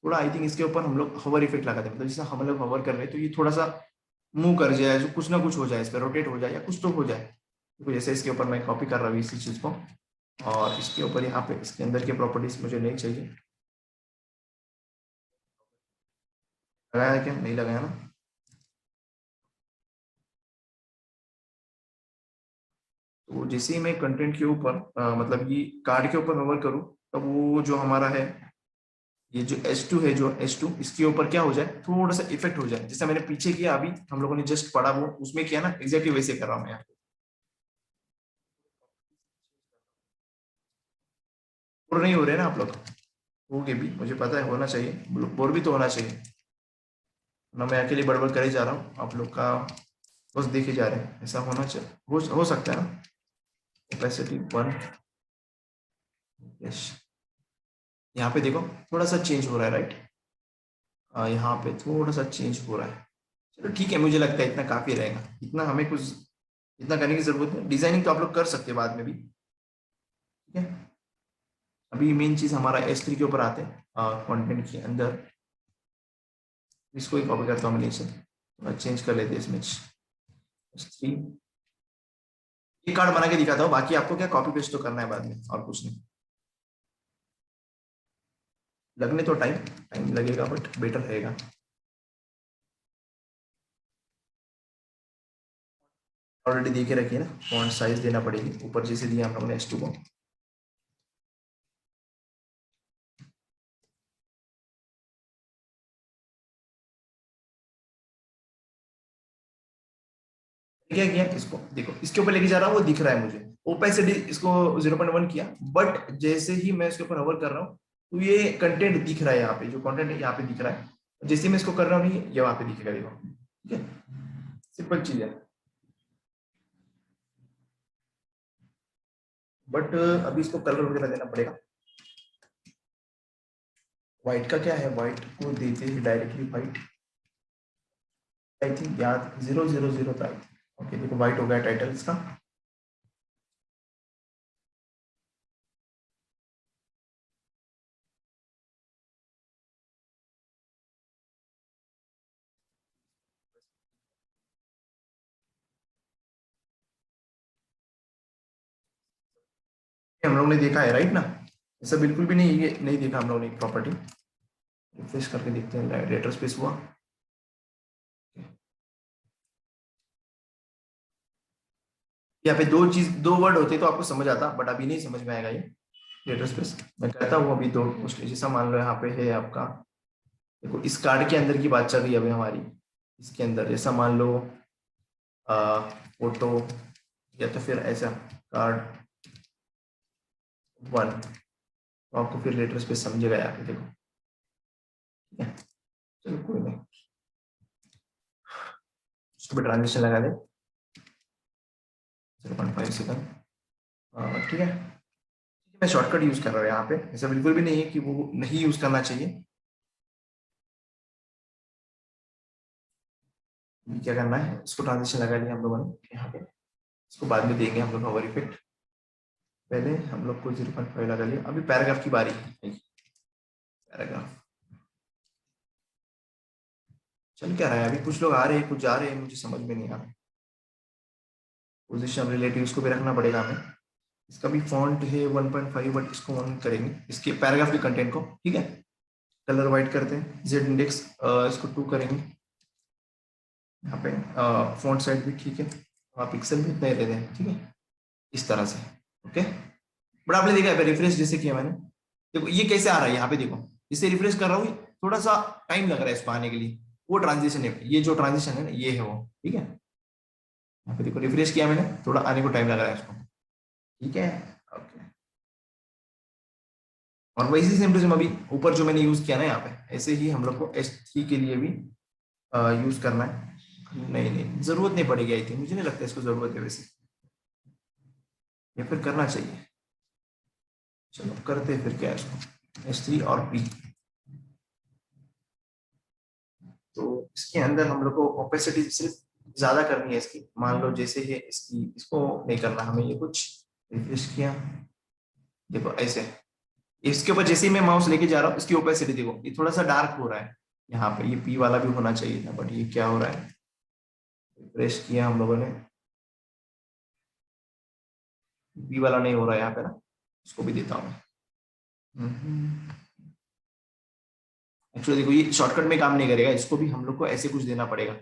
थोड़ा आई थिंक इसके ऊपर हम लोग हवर इफेक्ट लगा दें, मतलब जैसे हम लोग हवर कर रहे हैं तो ये थोड़ा सा मूव कर जाए, जो कुछ ना कुछ हो जाए, इस पर रोटेट हो जाए या कुछ तो हो जाए। तो जैसे इसके ऊपर मैं कॉपी कर रहा हूँ इसी चीज को, और इसके ऊपर यहाँ पे इसके अंदर के प्रॉपर्टीज मुझे नहीं चाहिए। लगाया क्या, नहीं लगाया ना। तो जैसे ही मैं कंटेंट के ऊपर मतलब ये कार्ड के ऊपर होवर करूँ, तब वो जो हमारा है, ये जो S2 है, जो S2 इसके ऊपर क्या हो जाए, थोड़ा सा इफेक्ट हो जाए, जैसा मैंने पीछे किया अभी हम लोगों ने जस्ट पढ़ा वो उसमें किया ना, एग्जैक्टली वैसे कर रहा हूँ मैं यहाँ पे। बोर नहीं हो रहे ना आप लोग, होगे भी, मुझे पता है, होना चाहिए, बोर भी तो होना चाहिए ना। मैं अकेले बड़बड़ करे जा रहा हूँ, आप लोग का बस देखे जा रहे हैं, ऐसा होना चाहिए, हो सकता है ना। Capacity 1, yes. यहाँ पे देखो थोड़ा सा चेंज हो रहा है, राइट। यहाँ पे थोड़ा सा चेंज हो रहा है, चलो ठीक है, मुझे लगता है इतना काफी रहेगा, इतना हमें कुछ इतना करने की जरूरत है। डिजाइनिंग तो आप लोग कर सकते हैं बाद में भी, ठीक है। अभी मेन चीज हमारा S3 के ऊपर आते हैं, कंटेंट के अंदर। इसको ही कॉपी करता हूँ मैं नीचे, थोड़ा चेंज कर लेते हैं इसमें। S3 एक कार्ड बना के दिखाता हूँ, बाकी आपको क्या कॉपी पेस्ट तो करना है बाद में, और कुछ नहीं। लगने तो टाइम टाइम लगेगा, बट बेटर रहेगा। ऑलरेडी दे के रखिए ना, फॉन्ट साइज देना पड़ेगी ऊपर जैसे दिया हम लोगों ने S2 को। क्या किया, इसको देखो, इसके ऊपर लेके जा रहा हूँ, वो दिख रहा है मुझे। ओपेसिटी इसको 0.1 किया, बट जैसे ही मैं इसके ऊपर होवर कर रहा हूँ, तो ये कंटेंट दिख रहा है, यहाँ पे जो कंटेंट है यहाँ पे दिख रहा है। जैसे ही मैं इसको कर रहा हूँ, ये वहां पे दिखेगा, देखो, ठीक है। सिंपल चीज है, बट अभी इसको कलर वगैरह देना पड़ेगा। व्हाइट का क्या है, व्हाइट को देते हैं डायरेक्टली व्हाइट, आई थिंक याद 000 था। ओके देखो, व्हाइट हो गया टाइटल इसका। हम लोग ने देखा है, राइट ना, ऐसा बिल्कुल भी नहीं, ये नहीं देखा हम लोग ने प्रॉपर्टी। रिफ्रेश करके देखते हैं, लेटर स्पेस हुआ। यहाँ पे दो वर्ड होते तो आपको समझ आता, बट अभी नहीं समझ में आएगा ये। लेटर स्पेस मैं कहता हूँ अभी दो, जैसा मान लो यहाँ पे है आपका, देखो इस कार्ड के अंदर की बात चल रही है अभी हमारी। इसके अंदर जैसा मान लो फोटो, या तो फिर ऐसा कार्ड 1, तो आपको फिर लेटर स्पेस समझेगा यहाँ पे, देखो ठीक है। चलो कोई नहीं, उसको भी ट्रांजिशन लगा दे 0.5 सेकंड, ठीक है। मैं शॉर्टकट यूज कर रहा हूँ यहाँ पे, ऐसा बिल्कुल भी नहीं है कि वो नहीं यूज करना चाहिए। अभी क्या करना है, इसको ट्रांजिशन लगा लिया हम लोगों ने यहाँ पे, इसको बाद में देंगे हम लोग ओवर इफेक्ट। पहले हम लोग को 0.5 लगा लिया। अभी पैराग्राफ की बारी है। पैराग्राफ चल क्या रहा है, अभी कुछ लोग आ रहे हैं कुछ जा रहे हैं, मुझे समझ में नहीं आ रहा। पोजीशन रिलेटिव इसको भी रखना पड़ेगा हमें। इसका भी फॉन्ट है 1.5, बट इसको 1 करेंगे, इसके पैराग्राफ के कंटेंट को, ठीक है। कलर वाइट करते हैं, जेड इंडेक्स इसको 2 करेंगे। यहाँ पे फॉन्ट साइज भी ठीक है, आप पिक्सल भी इतना ही दे दें, ठीक है, इस तरह से। ओके, बट आपने देखा है रिफ्रेश जैसे किया मैंने, देखो ये कैसे आ रहा है यहाँ पे, देखो इसे रिफ्रेश कर रहा हूँ, थोड़ा सा टाइम लग रहा है इसको आने के लिए। वो ट्रांजिशन है, ये जो ट्रांजिशन है ना ये है वो, ठीक है। यहाँ पे देखो रिफ्रेश किया मैंने, थोड़ा आने को टाइम लग रहा है इसको, ठीक है। ओके, और वैसे सेम टू सेम अभी ऊपर जो मैंने यूज किया ना यहाँ पे, ऐसे ही हम लोग को S3 के लिए भी यूज करना है। नहीं नहीं, जरूरत नहीं पड़ेगी आई थिंक, मुझे नहीं लगता इसको जरूरत है वैसे, या फिर करना चाहिए। चलो करते हैं फिर क्या है इसको, S3 और P। तो इसके अंदर हम लोग को ओपेसिटी सिर्फ ज्यादा करनी है इसकी, मान लो जैसे है इसकी, इसको नहीं करना हमें, ये कुछ रिफ्रेश किया, देखो ऐसे इसके ऊपर जैसे ही मैं माउस लेके जा रहा हूँ, इसकी ओपेसिटी देखो ये थोड़ा सा डार्क हो रहा है यहाँ पे, ये P वाला भी होना चाहिए था, बट ये क्या हो रहा है, रिफ्रेश किया हम लोगों ने, P वाला नहीं हो रहा है यहाँ पे ना, इसको भी देता हूँ। एक्चुअली देखो ये शॉर्टकट में काम नहीं करेगा, इसको भी हम लोग को ऐसे कुछ देना पड़ेगा।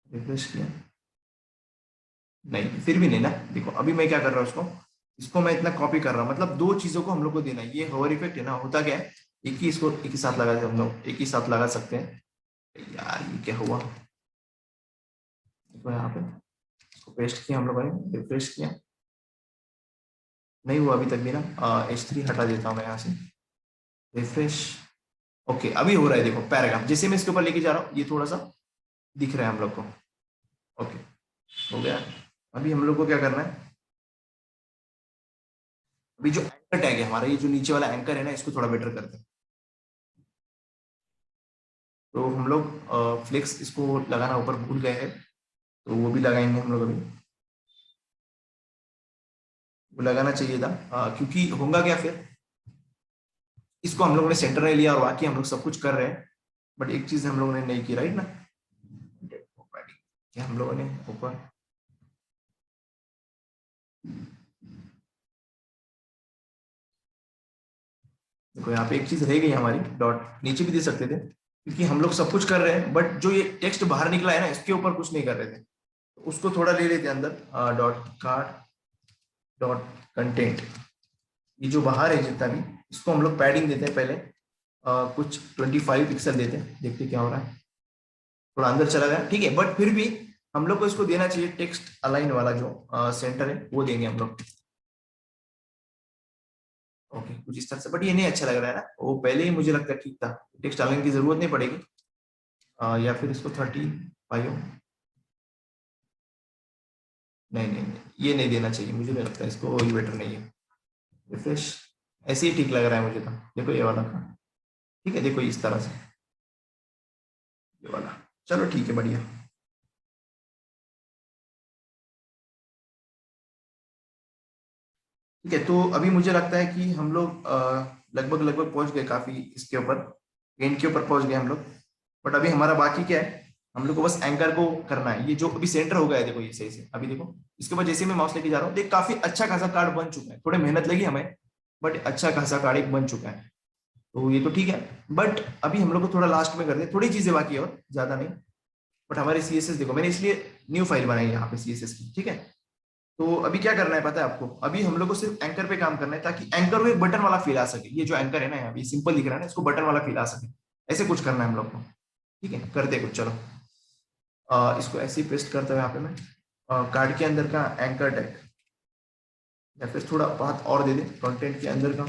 रिफ्रेश किया, नहीं फिर भी नहीं ना, देखो अभी मैं क्या कर रहा हूँ उसको, इसको मैं इतना कॉपी कर रहा हूँ, मतलब दो चीजों को हम लोग को देना है। ये होवर इफेक्ट है ना, होता क्या है, एक ही इसको एक ही साथ लगा हम लोग एक ही साथ लगा सकते हैं। यार ये क्या हुआ, देखो यहाँ पे इसको पेस्ट किया हम लोगों ने, रिफ्रेश किया, नहीं हुआ अभी तक भी ना। H3 हटा देता हूँ मैं यहाँ से, रिफ्रेश। ओके अभी हो रहा है, देखो पैराग्राफ जैसे मैं इसके ऊपर लेके जा रहा हूँ ये थोड़ा सा दिख रहा है हम लोग को। ओके हो गया। अभी हम लोग को क्या करना है, अभी जो एंकर टैग है हमारा, ये जो नीचे वाला एंकर है ना, इसको थोड़ा बेटर करते हैं। तो हम लोग फ्लेक्स इसको लगाना ऊपर भूल गए हैं, तो वो भी लगाएंगे हम लोग अभी। वो लगाना चाहिए था, क्योंकि होगा क्या फिर, इसको हम लोगों ने सेंटर में लिया और बाकी हम लोग सब कुछ कर रहे हैं, बट एक चीज हम लोगों ने नहीं की, राइट ना, क्या हम लोगों ने ऊपर, देखो यहाँ पे एक चीज रह गई हमारी, डॉट नीचे भी दे सकते थे, क्योंकि हम लोग सब कुछ कर रहे हैं, बट जो ये टेक्स्ट बाहर निकला है ना, इसके ऊपर कुछ नहीं कर रहे थे, तो उसको थोड़ा ले लेते अंदर। डॉट कार्ड डॉट कंटेंट, ये जो बाहर है जितना भी, इसको हम लोग पैडिंग देते हैं पहले, कुछ 25 पिक्सल देते हैं, देखते क्या हो रहा है। थोड़ा अंदर चला गया, ठीक है, बट फिर भी हम लोग को इसको देना चाहिए टेक्स्ट अलाइन वाला जो सेंटर है, वो देंगे हम लोग। ओके कुछ इस तरह से, बट ये नहीं अच्छा लग रहा है ना, वो पहले ही मुझे लगता है ठीक था, टेक्स्ट अलाइन की जरूरत नहीं पड़ेगी। या फिर इसको 35, नहीं नहीं नहीं, ये नहीं देना चाहिए, मुझे नहीं लगता इसको, ये बेटर नहीं है। रिफ्रेश, ऐसे ही ठीक लग रहा है मुझे तो, देखो ये वाला था, ठीक है, देखो इस तरह से ये वाला, चलो ठीक है बढ़िया। ठीक है, तो अभी मुझे लगता है कि हम लोग लगभग लगभग पहुंच गए काफी इसके ऊपर, एंड के ऊपर पहुंच गए हम लोग, बट अभी हमारा बाकी क्या है, हम लोग को बस एंकर को करना है। ये जो अभी सेंटर हो गया है, देखो ये सही से, अभी देखो इसके ऊपर जैसे मैं माउस लेके जा रहा हूँ, देख काफी अच्छा खासा कार्ड बन चुका है, थोड़ी मेहनत लगी हमें, बट अच्छा खासा कार्ड एक बन चुका है, तो ये तो ठीक है। बट अभी हम लोग को थोड़ा लास्ट में कर दे, थोड़ी चीजें बाकी है और ज्यादा नहीं। बट हमारे सीएसएस देखो, मैंने इसलिए न्यू फाइल बनाई है यहाँ पे सीएसएस की, ठीक है। तो अभी क्या करना है पता है आपको, अभी हम लोग को सिर्फ एंकर पे काम करना है, ताकि एंकर को एक बटन वाला फील आ सके। ये जो एंकर है ना, यहाँ पे सिंपल दिख रहा है ना, इसको बटन वाला फील आ सके, ऐसे कुछ करना है हम लोग को, ठीक है। करते कुछ, चलो इसको ऐसे ही पेस्ट करता हूँ यहाँ पे मैं, कार्ड के अंदर का एंकर टैग, या फिर थोड़ा बात और दे दें कंटेंट के अंदर का,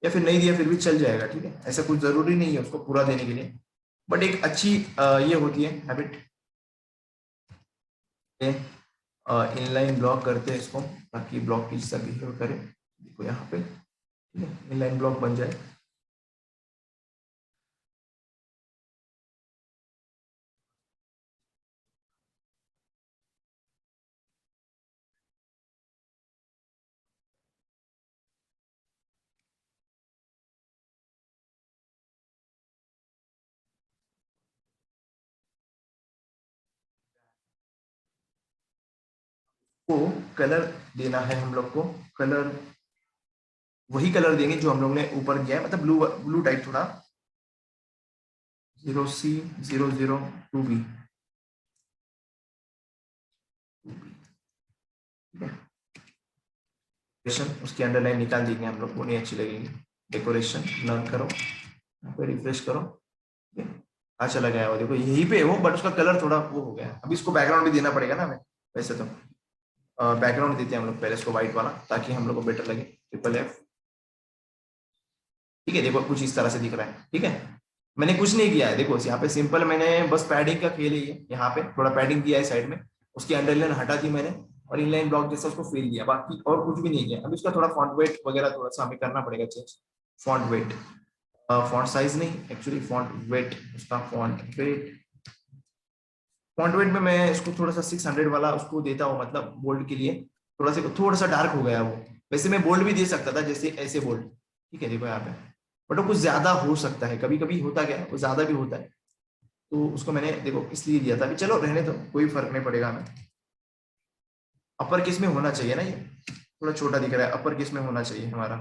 या फिर नहीं दिया फिर भी चल जाएगा, ठीक है। ऐसा कुछ जरूरी नहीं है उसको पूरा देने के लिए, बट एक अच्छी ये होती है हैबिट, इनलाइन ब्लॉक करते हैं इसको, ताकि ब्लॉक की सब बिहेव करे। देखो यहाँ पे, ठीक है, इनलाइन ब्लॉक बन जाए। को कलर देना है हम लोग को, कलर वही कलर देंगे जो हम लोग ने ऊपर दिया है, मतलब ब्लू ब्लू टाइप थोड़ा, 0C002B, ठीक है। डेकोरेशन उसकी अंडरलाइन निकाल देंगे हम लोग, वो नहीं अच्छी लगेगी। डेकोरेशन लर्न करो, यहाँ पे रिफ्रेश करो, ठीक है। अच्छा लगा है वो, देखो यहीं पे वो, बट उसका कलर थोड़ा वो हो गया है। अभी इसको बैकग्राउंड भी देना पड़ेगा ना हमें, वैसे तो बैकग्राउंड देते हैं हम लोग पहले इसको व्हाइट वाला, ताकि हम लोग को बेटर लगे। F, ठीक है। देखो कुछ इस तरह से दिख रहा है, ठीक है। मैंने कुछ नहीं किया है, देखो यहाँ पे सिंपल मैंने बस पैडिंग का खेल ही है, यहाँ पे थोड़ा पैडिंग किया है साइड में, उसकी अंडरलाइन हटा दी मैंने, और इनलाइन ब्लॉक जैसा उसको फिल किया, बाकी और कुछ भी नहीं किया। अभी उसका थोड़ा फॉन्ट वेट वगैरह थोड़ा सा हमें करना पड़ेगा change. Font weight, font size नहीं, एक्चुअली फॉन्ट वेट, उसका फॉन्ट वेट में मैं इसको थोड़ा सा 600 वाला उसको देता हूँ, मतलब बोल्ड के लिए थोड़ा सा डार्क हो गया वो। वैसे मैं बोल्ड भी दे सकता था, जैसे ऐसे बोल्ड, ठीक है, देखो यहाँ पे, बट वो कुछ ज्यादा हो सकता है, कभी कभी होता क्या है वो ज्यादा भी होता है, तो उसको मैंने देखो इसलिए दिया था। अभी चलो रहने दो, कोई फर्क नहीं पड़ेगा हमें। अपर केस में होना चाहिए ना ये, थोड़ा छोटा दिख रहा है, अपर केस में होना चाहिए हमारा।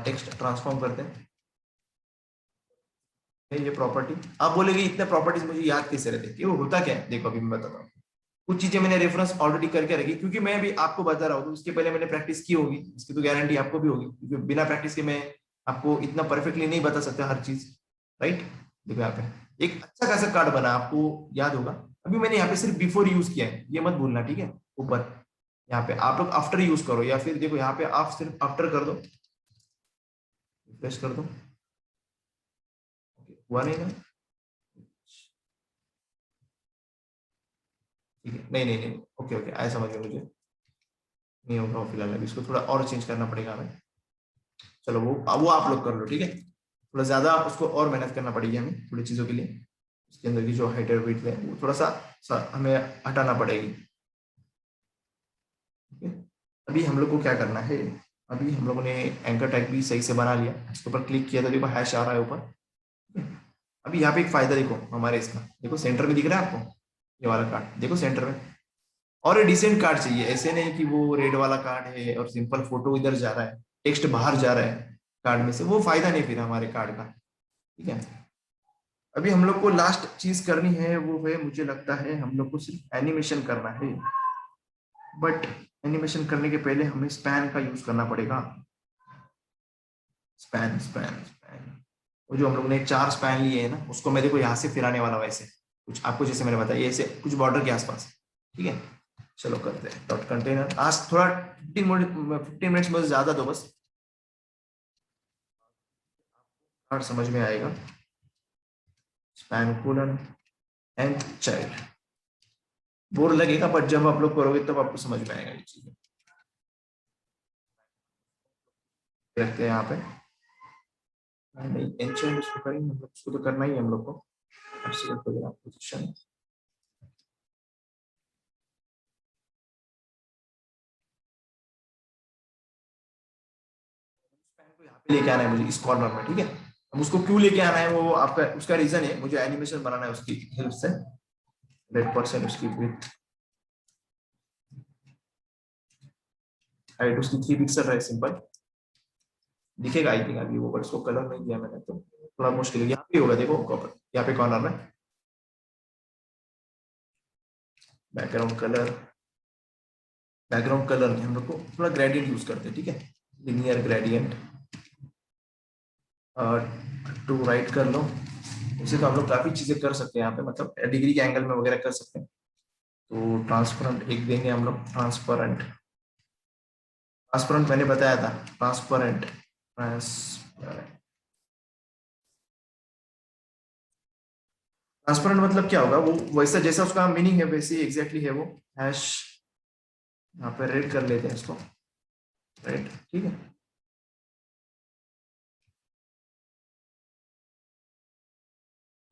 टेक्स्ट ट्रांसफॉर्म करते हैं, ये प्रॉपर्टी, आप बोलेंगे इतने प्रॉपर्टीज मुझे याद कैसे रहते, क्यों होता क्या है, देखो अभी मैं बताता हूँ। कुछ चीजें मैंने रेफरेंस ऑलरेडी करके रखी, क्योंकि मैं भी आपको बता रहा हूँ तो उसके पहले मैंने प्रैक्टिस की होगी, इसकी तो गारंटी आपको भी होगी, क्योंकि बिना प्रैक्टिस के मैं आपको इतना परफेक्टली नहीं बता सकता हर चीज, राइट। देखो यहाँ पे एक अच्छा खासा कार्ड बना, आपको याद होगा। अभी मैंने यहाँ पे सिर्फ बिफोर यूज किया है, ये मत भूलना, ठीक है। ऊपर यहाँ पे आप लोग आफ्टर यूज करो, या फिर देखो यहाँ पे आप सिर्फ आफ्टर कर दो, रिफ्रेश कर दो, हुआ नहीं ना, ठीक है। नहीं नहीं नहीं, ओके ओके, आया समझ में मुझे, नहीं होगा फिलहाल, अभी इसको थोड़ा और चेंज करना पड़ेगा हमें। चलो वो आप लोग कर लो, ठीक है। थोड़ा ज्यादा उसको और मेहनत करना पड़ेगी हमें थोड़ी चीजों के लिए, उसके अंदर की जो हाइटर वेट है वो थोड़ा सा हमें हटाना पड़ेगी, ठीक है। अभी हम लोग को क्या करना है, अभी हम लोगों ने एंकर टैग भी सही से बना लिया, इसके ऊपर क्लिक किया तो देखो हैश आ रहा है ऊपर, ठीक है? अभी यहाँ पे एक फायदा देखो हमारे इसका, देखो सेंटर में दिख रहा है आपको, ये वाला कार्ड देखो सेंटर में, और ये डिसेंट कार्ड चाहिए, ऐसे नहीं कि वो रेड वाला कार्ड है और सिंपल फोटो इधर जा रहा है, टेक्स्ट बाहर जा रहा है कार्ड में से, वो फायदा नहीं फिर हमारे कार्ड का, ठीक है। अभी हम लोग को लास्ट चीज करनी है, वो है मुझे लगता है हम लोग को सिर्फ एनिमेशन करना है, बट एनिमेशन करने के पहले हमें स्पैन का यूज करना पड़ेगा। स्पैन स्पैन स्पैन, वो जो हम लोग ने 4 स्पैन लिए है ना, उसको मैं देखो यहाँ से फिराने वाला वैसे कुछ आपको, जैसे मैंने बताया ऐसे कुछ बॉर्डर के आसपास, ठीक है। चलो करते हैं डॉट कंटेनर, आज थोड़ा 15 मिनट्स में ज्यादा दो बस, और समझ में आएगा। Span colon and child, bore लगेगा बट जब आप लोग करोगे तब आपको समझ में आएगा ये चीजें। रखते हैं यहाँ पे, नहीं एंशिएंट उसको करेंगे हम लोग, उसको तो करना ही है हम लोग को, एब्सोल्यूट वगैरह पोजीशन, को यहाँ पे लेके आना है मुझे इस कॉर्नर में, ठीक है। अब उसको क्यों लेके आना है वो आपका, उसका रीजन है, मुझे एनिमेशन बनाना है उसकी हेल्प से। 100% उसकी विड्थ, हाइट उसकी 3 पिक्सल है, सिंपल दिखेगा आई थिंक अभी वो, पर उसको कलर नहीं दिया मैंने तो थोड़ा मुश्किल है। यहाँ पे होगा देखो यहाँ पे कॉर्नर में, बैकग्राउंड कलर, बैकग्राउंड कलर में हम लोग को थोड़ा ग्रेडियंट यूज करते हैं, ठीक है। लिनियर ग्रेडियंट, और टू राइट कर लो। इसे तो हम लोग काफी चीजें कर सकते हैं यहाँ पे, मतलब डिग्री के एंगल में वगैरह कर सकते हैं। तो ट्रांसपेरेंट एक देंगे हम लोग, ट्रांसपेरेंट, ट्रांसपेरेंट मैंने बताया था, ट्रांसपेरेंट, ट्रांसपेरेंट ट्रांसपेरेंट मतलब क्या होगा, वो वैसा जैसा उसका मीनिंग है वैसे ही एग्जैक्टली है वो। हैश, यहाँ पे रेड कर लेते हैं इसको, रेड, ठीक है।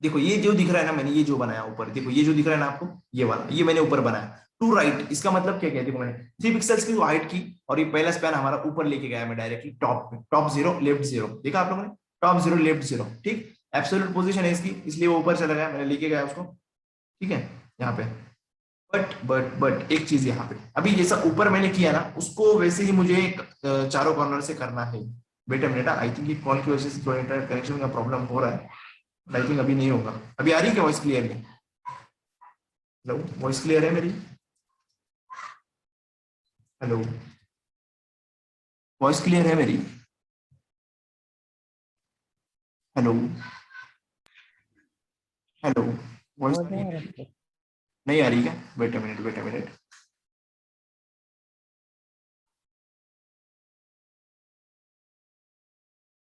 देखो ये जो दिख रहा है ना, मैंने ये जो बनाया ऊपर, देखो ये जो दिख रहा है ना आपको, ये वाला, ये मैंने ऊपर बनाया टू राइट। इसका मतलब क्या, क्या देखो मैंने 3 पिक्सल्स की हाइट की, और ये पहला स्पैन हमारा ऊपर लेके गया मैं डायरेक्टली टॉप में, टॉप जीरो लेफ्ट जीरो, देखा आप लोगों ने, टॉप जीरो लेफ्ट जीरो, ठीक। एब्सोल्यूट पोजीशन है इसकी, इसलिए वो ऊपर चला गया, मैंने लेके गया उसको, ठीक है, यहाँ पे। बट एक चीज यहाँ पे, अभी जैसा ऊपर मैंने किया ना, उसको वैसे ही मुझे चारों कॉर्नर से करना है। Wait a minute, I think ये कॉल की वजह से थोड़ा इंटरनेट कनेक्शन का प्रॉब्लम हो रहा है, आई थिंक अभी नहीं होगा। अभी आ रही है क्या वॉइस क्लियर है? हेलो, वॉइस क्लियर है मेरी? हेलो, वॉइस क्लियर है मेरी? हेलो, हेलो, वॉइस आवाज नहीं आ रहा है। नहीं आ रही क्या? Wait a minute, wait a minute.